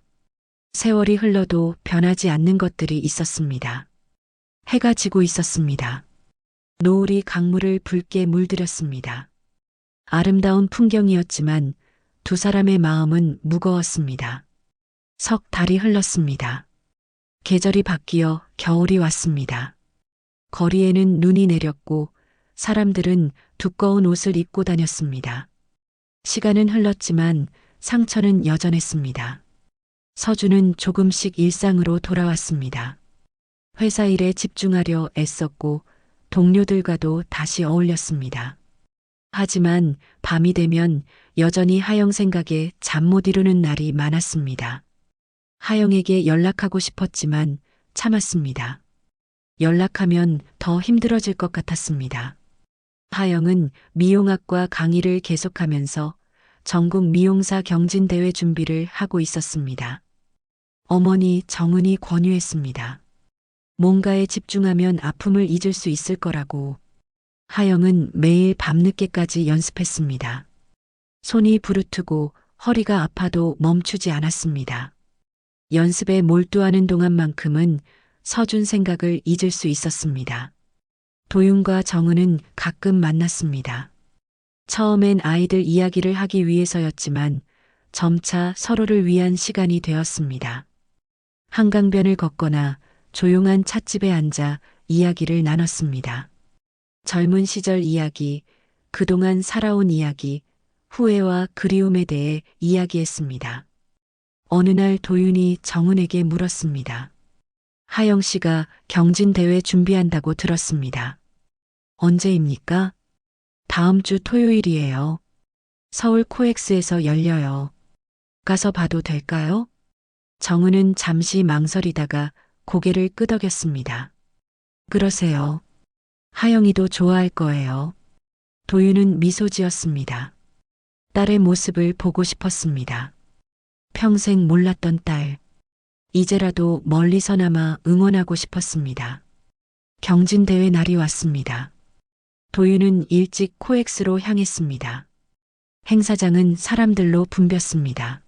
세월이 흘러도 변하지 않는 것들이 있었습니다. 해가 지고 있었습니다. 노을이 강물을 붉게 물들였습니다. 아름다운 풍경이었지만 두 사람의 마음은 무거웠습니다. 석 달이 흘렀습니다. 계절이 바뀌어 겨울이 왔습니다. 거리에는 눈이 내렸고 사람들은 두꺼운 옷을 입고 다녔습니다. 시간은 흘렀지만 상처는 여전했습니다. 서준은 조금씩 일상으로 돌아왔습니다. 회사 일에 집중하려 애썼고 동료들과도 다시 어울렸습니다. 하지만 밤이 되면 여전히 하영 생각에 잠 못 이루는 날이 많았습니다. 하영에게 연락하고 싶었지만 참았습니다. 연락하면 더 힘들어질 것 같았습니다. 하영은 미용학과 강의를 계속하면서 전국 미용사 경진대회 준비를 하고 있었습니다. 어머니 정은이 권유했습니다. 뭔가에 집중하면 아픔을 잊을 수 있을 거라고. 하영은 매일 밤늦게까지 연습했습니다. 손이 부르트고 허리가 아파도 멈추지 않았습니다. 연습에 몰두하는 동안만큼은 서준 생각을 잊을 수 있었습니다. 도윤과 정은은 가끔 만났습니다. 처음엔 아이들 이야기를 하기 위해서였지만 점차 서로를 위한 시간이 되었습니다. 한강변을 걷거나 조용한 찻집에 앉아 이야기를 나눴습니다. 젊은 시절 이야기, 그동안 살아온 이야기, 후회와 그리움에 대해 이야기했습니다. 어느 날 도윤이 정은에게 물었습니다. 하영 씨가 경진대회 준비한다고 들었습니다. 언제입니까? 다음 주 토요일이에요. 서울 코엑스에서 열려요. 가서 봐도 될까요? 정은은 잠시 망설이다가 고개를 끄덕였습니다. 그러세요. 하영이도 좋아할 거예요. 도윤은 미소 지었습니다. 딸의 모습을 보고 싶었습니다. 평생 몰랐던 딸. 이제라도 멀리서나마 응원하고 싶었습니다. 경진대회 날이 왔습니다. 도윤은 일찍 코엑스로 향했습니다. 행사장은 사람들로 붐볐습니다.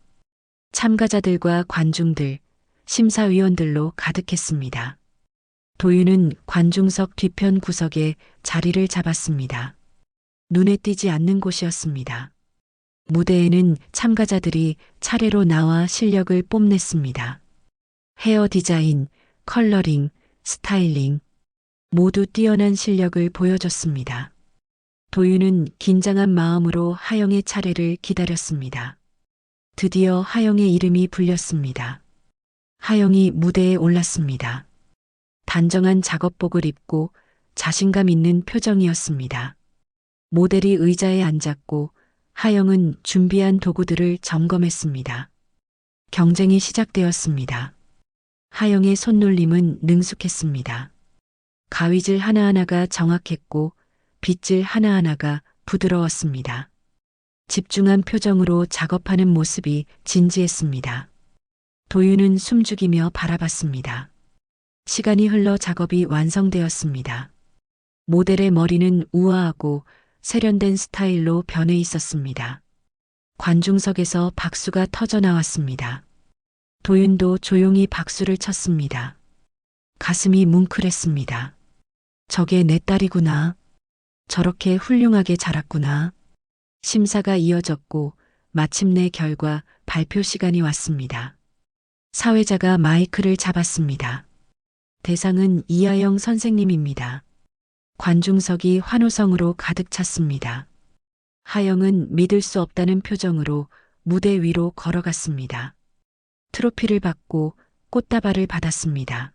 참가자들과 관중들, 심사위원들로 가득했습니다. 도윤은 관중석 뒤편 구석에 자리를 잡았습니다. 눈에 띄지 않는 곳이었습니다. 무대에는 참가자들이 차례로 나와 실력을 뽐냈습니다. 헤어 디자인, 컬러링, 스타일링, 모두 뛰어난 실력을 보여줬습니다. 도윤은 긴장한 마음으로 하영의 차례를 기다렸습니다. 드디어 하영의 이름이 불렸습니다. 하영이 무대에 올랐습니다. 단정한 작업복을 입고 자신감 있는 표정이었습니다. 모델이 의자에 앉았고 하영은 준비한 도구들을 점검했습니다. 경쟁이 시작되었습니다. 하영의 손놀림은 능숙했습니다. 가위질 하나하나가 정확했고 빗질 하나하나가 부드러웠습니다. 집중한 표정으로 작업하는 모습이 진지했습니다. 도윤은 숨죽이며 바라봤습니다. 시간이 흘러 작업이 완성되었습니다. 모델의 머리는 우아하고 세련된 스타일로 변해 있었습니다. 관중석에서 박수가 터져 나왔습니다. 도윤도 조용히 박수를 쳤습니다. 가슴이 뭉클했습니다. 저게 내 딸이구나. 저렇게 훌륭하게 자랐구나. 심사가 이어졌고 마침내 결과 발표 시간이 왔습니다. 사회자가 마이크를 잡았습니다. 대상은 이하영 선생님입니다. 관중석이 환호성으로 가득 찼습니다. 하영은 믿을 수 없다는 표정으로 무대 위로 걸어갔습니다. 트로피를 받고 꽃다발을 받았습니다.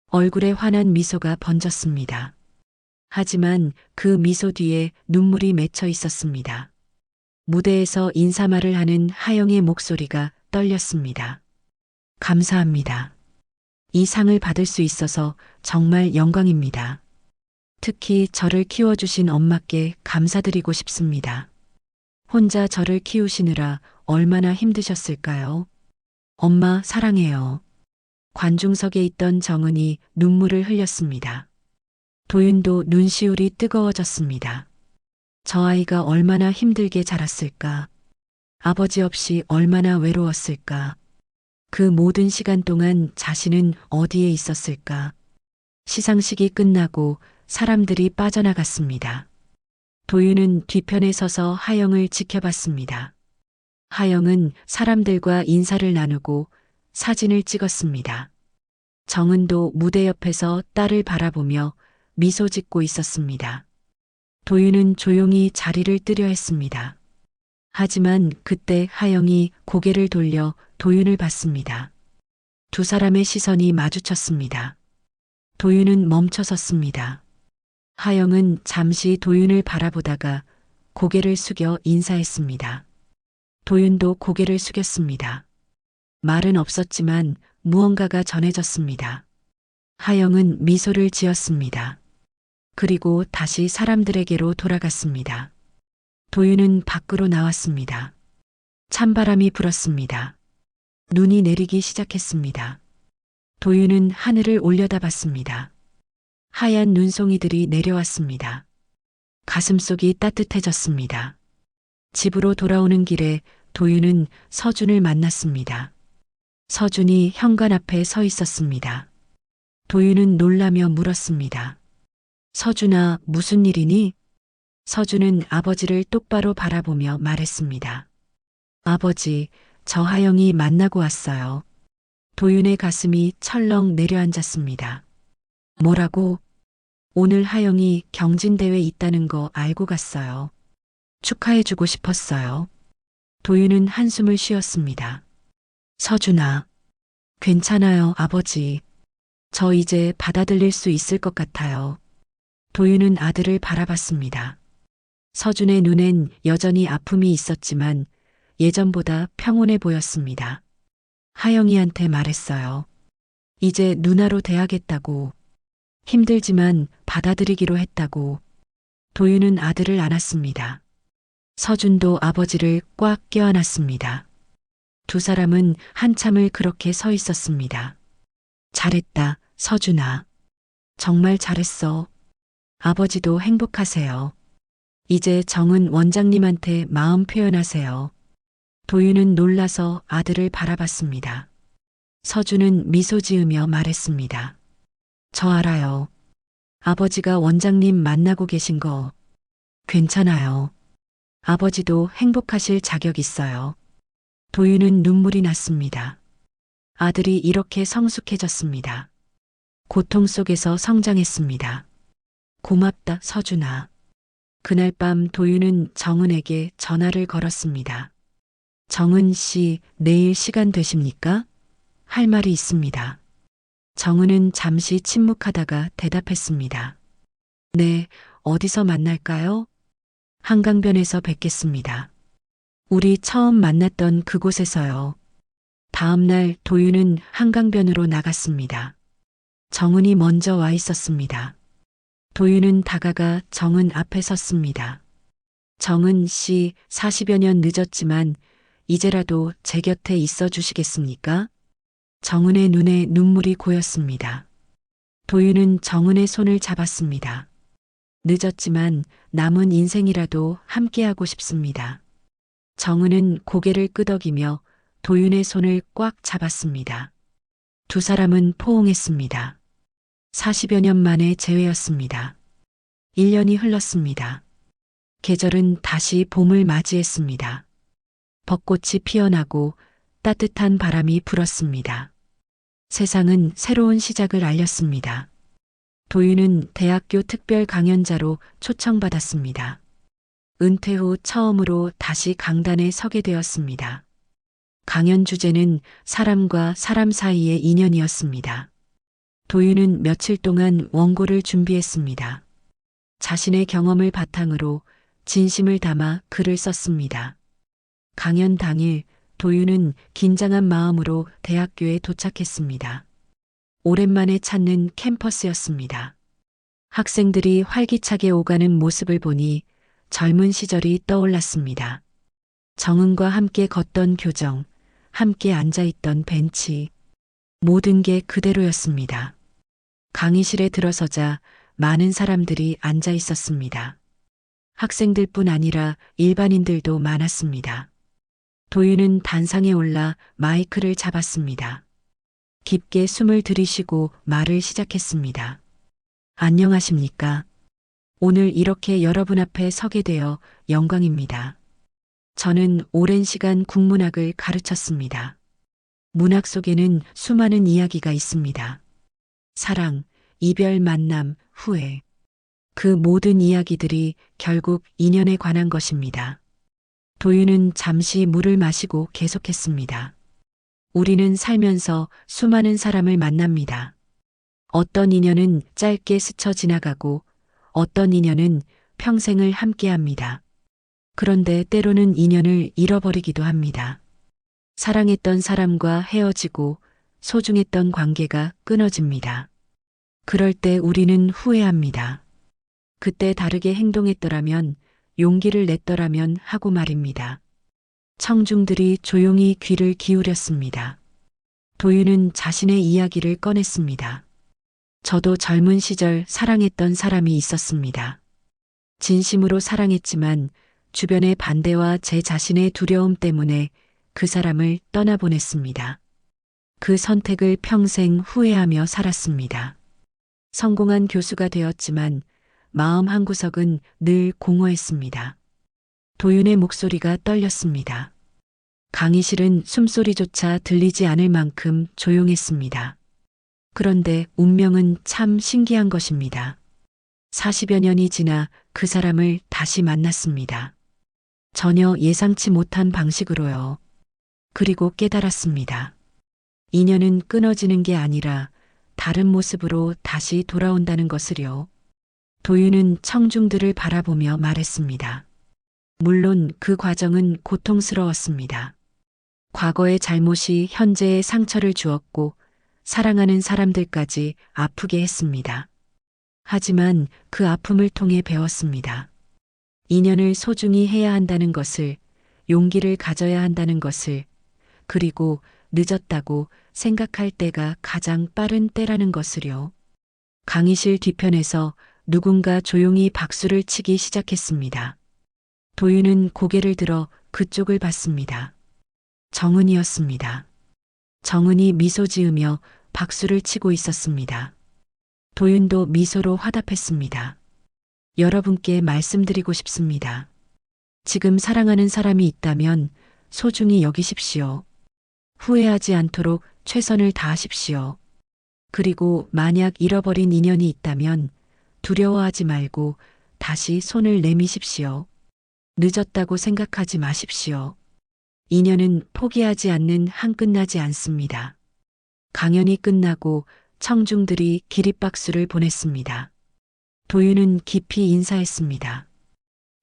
얼굴에 환한 미소가 번졌습니다. 하지만 그 미소 뒤에 눈물이 맺혀 있었습니다. 무대에서 인사말을 하는 하영의 목소리가 떨렸습니다. 감사합니다. 이 상을 받을 수 있어서 정말 영광입니다. 특히 저를 키워주신 엄마께 감사드리고 싶습니다. 혼자 저를 키우시느라 얼마나 힘드셨을까요? 엄마 사랑해요. 관중석에 있던 정은이 눈물을 흘렸습니다. 도윤도 눈시울이 뜨거워졌습니다. 저 아이가 얼마나 힘들게 자랐을까? 아버지 없이 얼마나 외로웠을까? 그 모든 시간 동안 자신은 어디에 있었을까? 시상식이 끝나고 사람들이 빠져나갔습니다. 도윤은 뒤편에 서서 하영을 지켜봤습니다. 하영은 사람들과 인사를 나누고 사진을 찍었습니다. 정은도 무대 옆에서 딸을 바라보며 미소 짓고 있었습니다. 도윤은 조용히 자리를 뜨려 했습니다. 하지만 그때 하영이 고개를 돌려 도윤을 봤습니다. 두 사람의 시선이 마주쳤습니다. 도윤은 멈춰섰습니다. 하영은 잠시 도윤을 바라보다가 고개를 숙여 인사했습니다. 도윤도 고개를 숙였습니다. 말은 없었지만 무언가가 전해졌습니다. 하영은 미소를 지었습니다. 그리고 다시 사람들에게로 돌아갔습니다. 도윤은 밖으로 나왔습니다. 찬바람이 불었습니다. 눈이 내리기 시작했습니다. 도윤은 하늘을 올려다봤습니다. 하얀 눈송이들이 내려왔습니다. 가슴속이 따뜻해졌습니다. 집으로 돌아오는 길에 도윤은 서준을 만났습니다. 서준이 현관 앞에 서 있었습니다. 도윤은 놀라며 물었습니다. 서준아, 무슨 일이니? 서준은 아버지를 똑바로 바라보며 말했습니다. 아버지, 저 하영이 만나고 왔어요. 도윤의 가슴이 철렁 내려앉았습니다. 뭐라고? 오늘 하영이 경진대회 있다는 거 알고 갔어요. 축하해주고 싶었어요. 도윤은 한숨을 쉬었습니다. 서준아, 괜찮아요, 아버지. 저 이제 받아들일 수 있을 것 같아요. 도윤은 아들을 바라봤습니다. 서준의 눈엔 여전히 아픔이 있었지만 예전보다 평온해 보였습니다. 하영이한테 말했어요. 이제 누나로 돼야겠다고. 힘들지만 받아들이기로 했다고. 도윤은 아들을 안았습니다. 서준도 아버지를 꽉 껴안았습니다. 두 사람은 한참을 그렇게 서 있었습니다. 잘했다, 서준아. 정말 잘했어. 아버지도 행복하세요. 이제 정은 원장님한테 마음 표현하세요. 도윤은 놀라서 아들을 바라봤습니다. 서준은 미소 지으며 말했습니다. 저 알아요. 아버지가 원장님 만나고 계신 거 괜찮아요. 아버지도 행복하실 자격 있어요. 도윤은 눈물이 났습니다. 아들이 이렇게 성숙해졌습니다. 고통 속에서 성장했습니다. 고맙다, 서준아. 그날 밤 도윤은 정은에게 전화를 걸었습니다. 정은 씨, 내일 시간 되십니까? 할 말이 있습니다. 정은은 잠시 침묵하다가 대답했습니다. 네, 어디서 만날까요? 한강변에서 뵙겠습니다. 우리 처음 만났던 그곳에서요. 다음 날 도윤은 한강변으로 나갔습니다. 정은이 먼저 와 있었습니다. 도윤은 다가가 정은 앞에 섰습니다. 정은 씨, 40여 년 늦었지만 이제라도 제 곁에 있어 주시겠습니까? 정은의 눈에 눈물이 고였습니다. 도윤은 정은의 손을 잡았습니다. 늦었지만 남은 인생이라도 함께하고 싶습니다. 정은은 고개를 끄덕이며 도윤의 손을 꽉 잡았습니다. 두 사람은 포옹했습니다. 40여 년 만에 재회였습니다. 1년이 흘렀습니다. 계절은 다시 봄을 맞이했습니다. 벚꽃이 피어나고 따뜻한 바람이 불었습니다. 세상은 새로운 시작을 알렸습니다. 도윤은 대학교 특별 강연자로 초청받았습니다. 은퇴 후 처음으로 다시 강단에 서게 되었습니다. 강연 주제는 사람과 사람 사이의 인연이었습니다. 도윤은 며칠 동안 원고를 준비했습니다. 자신의 경험을 바탕으로 진심을 담아 글을 썼습니다. 강연 당일 도윤은 긴장한 마음으로 대학교에 도착했습니다. 오랜만에 찾는 캠퍼스였습니다. 학생들이 활기차게 오가는 모습을 보니 젊은 시절이 떠올랐습니다. 정은과 함께 걷던 교정, 함께 앉아있던 벤치, 모든 게 그대로였습니다. 강의실에 들어서자 많은 사람들이 앉아 있었습니다. 학생들뿐 아니라 일반인들도 많았습니다. 도윤은 단상에 올라 마이크를 잡았습니다. 깊게 숨을 들이쉬고 말을 시작했습니다. 안녕하십니까? 오늘 이렇게 여러분 앞에 서게 되어 영광입니다. 저는 오랜 시간 국문학을 가르쳤습니다. 문학 속에는 수많은 이야기가 있습니다. 사랑, 이별, 만남, 후회. 그 모든 이야기들이 결국 인연에 관한 것입니다. 도윤은 잠시 물을 마시고 계속했습니다. 우리는 살면서 수많은 사람을 만납니다. 어떤 인연은 짧게 스쳐 지나가고 어떤 인연은 평생을 함께합니다. 그런데 때로는 인연을 잃어버리기도 합니다. 사랑했던 사람과 헤어지고 소중했던 관계가 끊어집니다. 그럴 때 우리는 후회합니다. 그때 다르게 행동했더라면, 용기를 냈더라면 하고 말입니다. 청중들이 조용히 귀를 기울였습니다. 도윤은 자신의 이야기를 꺼냈습니다. 저도 젊은 시절 사랑했던 사람이 있었습니다. 진심으로 사랑했지만 주변의 반대와 제 자신의 두려움 때문에 그 사람을 떠나보냈습니다. 그 선택을 평생 후회하며 살았습니다. 성공한 교수가 되었지만 마음 한구석은 늘 공허했습니다. 도윤의 목소리가 떨렸습니다. 강의실은 숨소리조차 들리지 않을 만큼 조용했습니다. 그런데 운명은 참 신기한 것입니다. 40여 년이 지나 그 사람을 다시 만났습니다. 전혀 예상치 못한 방식으로요. 그리고 깨달았습니다. 인연은 끊어지는 게 아니라 다른 모습으로 다시 돌아온다는 것을요. 도윤은 청중들을 바라보며 말했습니다. 물론 그 과정은 고통스러웠습니다. 과거의 잘못이 현재의 상처를 주었고 사랑하는 사람들까지 아프게 했습니다. 하지만 그 아픔을 통해 배웠습니다. 인연을 소중히 해야 한다는 것을, 용기를 가져야 한다는 것을, 그리고 늦었다고 생각할 때가 가장 빠른 때라는 것을요. 강의실 뒤편에서 누군가 조용히 박수를 치기 시작했습니다. 도윤은 고개를 들어 그쪽을 봤습니다. 정은이었습니다. 정은이 미소 지으며 박수를 치고 있었습니다. 도윤도 미소로 화답했습니다. 여러분께 말씀드리고 싶습니다. 지금 사랑하는 사람이 있다면 소중히 여기십시오. 후회하지 않도록 최선을 다하십시오. 그리고 만약 잃어버린 인연이 있다면 두려워하지 말고 다시 손을 내미십시오. 늦었다고 생각하지 마십시오. 인연은 포기하지 않는 한 끝나지 않습니다. 강연이 끝나고 청중들이 기립박수를 보냈습니다. 도윤은 깊이 인사했습니다.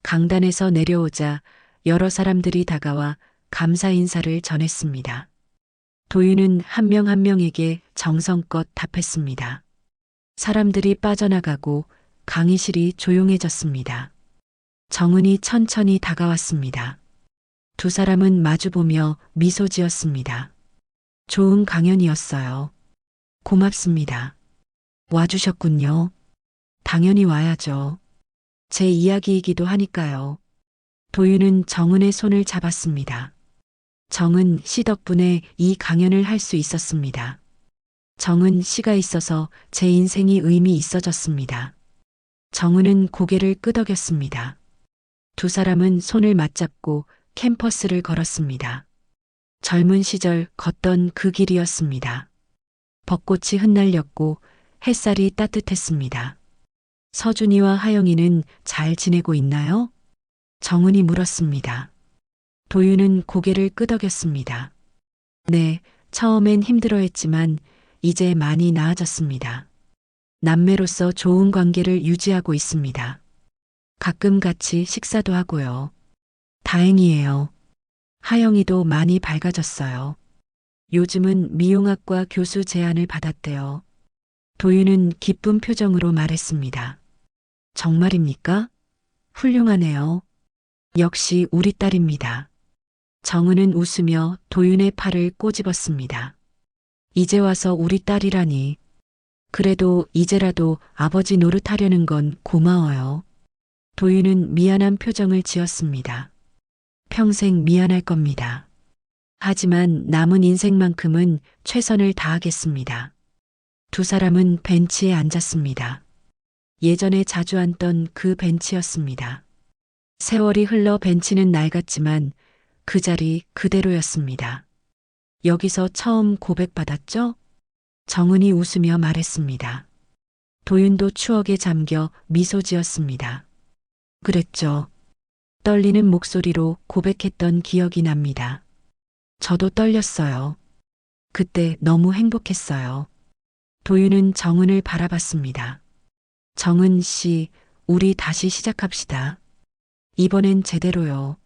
강단에서 내려오자 여러 사람들이 다가와 감사 인사를 전했습니다. 도윤은 한 명 한 명에게 정성껏 답했습니다. 사람들이 빠져나가고 강의실이 조용해졌습니다. 정은이 천천히 다가왔습니다. 두 사람은 마주보며 미소 지었습니다. 좋은 강연이었어요. 고맙습니다. 와주셨군요. 당연히 와야죠. 제 이야기이기도 하니까요. 도윤은 정은의 손을 잡았습니다. 정은 씨 덕분에 이 강연을 할 수 있었습니다. 정은 씨가 있어서 제 인생이 의미 있어졌습니다. 정은은 고개를 끄덕였습니다. 두 사람은 손을 맞잡고 캠퍼스를 걸었습니다. 젊은 시절 걷던 그 길이었습니다. 벚꽃이 흩날렸고 햇살이 따뜻했습니다. 서준이와 하영이는 잘 지내고 있나요? 정은이 물었습니다. 도윤은 고개를 끄덕였습니다. 네, 처음엔 힘들어했지만 이제 많이 나아졌습니다. 남매로서 좋은 관계를 유지하고 있습니다. 가끔 같이 식사도 하고요. 다행이에요. 하영이도 많이 밝아졌어요. 요즘은 미용학과 교수 제안을 받았대요. 도윤은 기쁜 표정으로 말했습니다. 정말입니까? 훌륭하네요. 역시 우리 딸입니다. 정은은 웃으며 도윤의 팔을 꼬집었습니다. 이제 와서 우리 딸이라니. 그래도 이제라도 아버지 노릇하려는 건 고마워요. 도윤은 미안한 표정을 지었습니다. 평생 미안할 겁니다. 하지만 남은 인생만큼은 최선을 다하겠습니다. 두 사람은 벤치에 앉았습니다. 예전에 자주 앉던 그 벤치였습니다. 세월이 흘러 벤치는 낡았지만 그 자리 그대로였습니다. 여기서 처음 고백받았죠? 정은이 웃으며 말했습니다. 도윤도 추억에 잠겨 미소 지었습니다. 그랬죠. 떨리는 목소리로 고백했던 기억이 납니다. 저도 떨렸어요. 그때 너무 행복했어요. 도윤은 정은을 바라봤습니다. 정은 씨, 우리 다시 시작합시다. 이번엔 제대로요.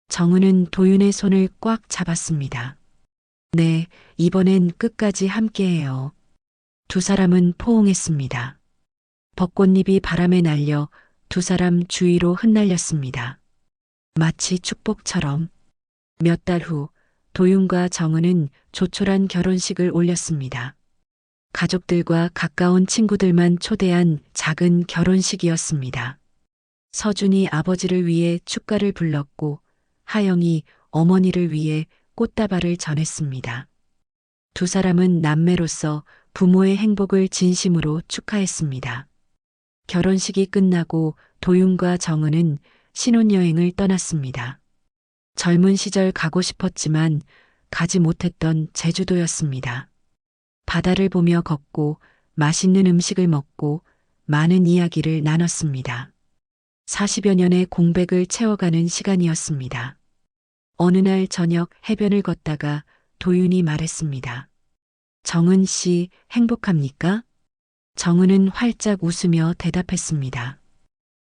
정은은 도윤의 손을 꽉 잡았습니다. 네, 이번엔 끝까지 함께해요. 두 사람은 포옹했습니다. 벚꽃잎이 바람에 날려 두 사람 주위로 흩날렸습니다. 마치 축복처럼. 몇 달 후 도윤과 정은은 조촐한 결혼식을 올렸습니다. 가족들과 가까운 친구들만 초대한 작은 결혼식이었습니다. 서준이 아버지를 위해 축가를 불렀고 하영이 어머니를 위해 꽃다발을 전했습니다. 두 사람은 남매로서 부모의 행복을 진심으로 축하했습니다. 결혼식이 끝나고 도윤과 정은은 신혼여행을 떠났습니다. 젊은 시절 가고 싶었지만 가지 못했던 제주도였습니다. 바다를 보며 걷고 맛있는 음식을 먹고 많은 이야기를 나눴습니다. 40여 년의 공백을 채워가는 시간이었습니다. 어느 날 저녁 해변을 걷다가 도윤이 말했습니다. 정은 씨 행복합니까? 정은은 활짝 웃으며 대답했습니다.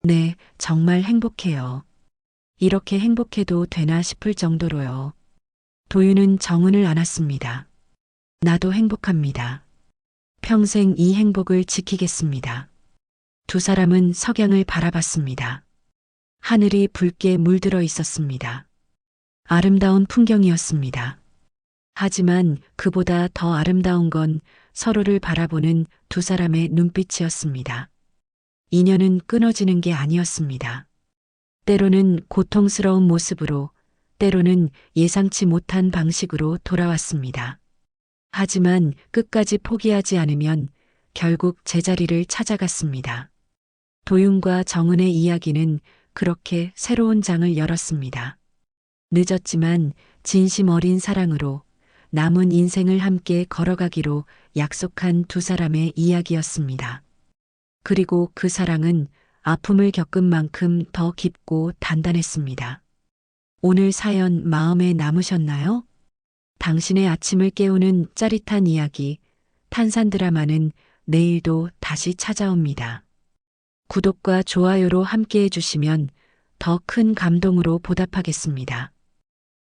네, 정말 행복해요. 이렇게 행복해도 되나 싶을 정도로요. 도윤은 정은을 안았습니다. 나도 행복합니다. 평생 이 행복을 지키겠습니다. 두 사람은 석양을 바라봤습니다. 하늘이 붉게 물들어 있었습니다. 아름다운 풍경이었습니다. 하지만 그보다 더 아름다운 건 서로를 바라보는 두 사람의 눈빛이었습니다. 인연은 끊어지는 게 아니었습니다. 때로는 고통스러운 모습으로, 때로는 예상치 못한 방식으로 돌아왔습니다. 하지만 끝까지 포기하지 않으면 결국 제자리를 찾아갔습니다. 도윤과 정은의 이야기는 그렇게 새로운 장을 열었습니다. 늦었지만 진심 어린 사랑으로 남은 인생을 함께 걸어가기로 약속한 두 사람의 이야기였습니다. 그리고 그 사랑은 아픔을 겪은 만큼 더 깊고 단단했습니다. 오늘 사연 마음에 남으셨나요? 당신의 아침을 깨우는 짜릿한 이야기, 탄산 드라마는 내일도 다시 찾아옵니다. 구독과 좋아요로 함께 해주시면 더 큰 감동으로 보답하겠습니다.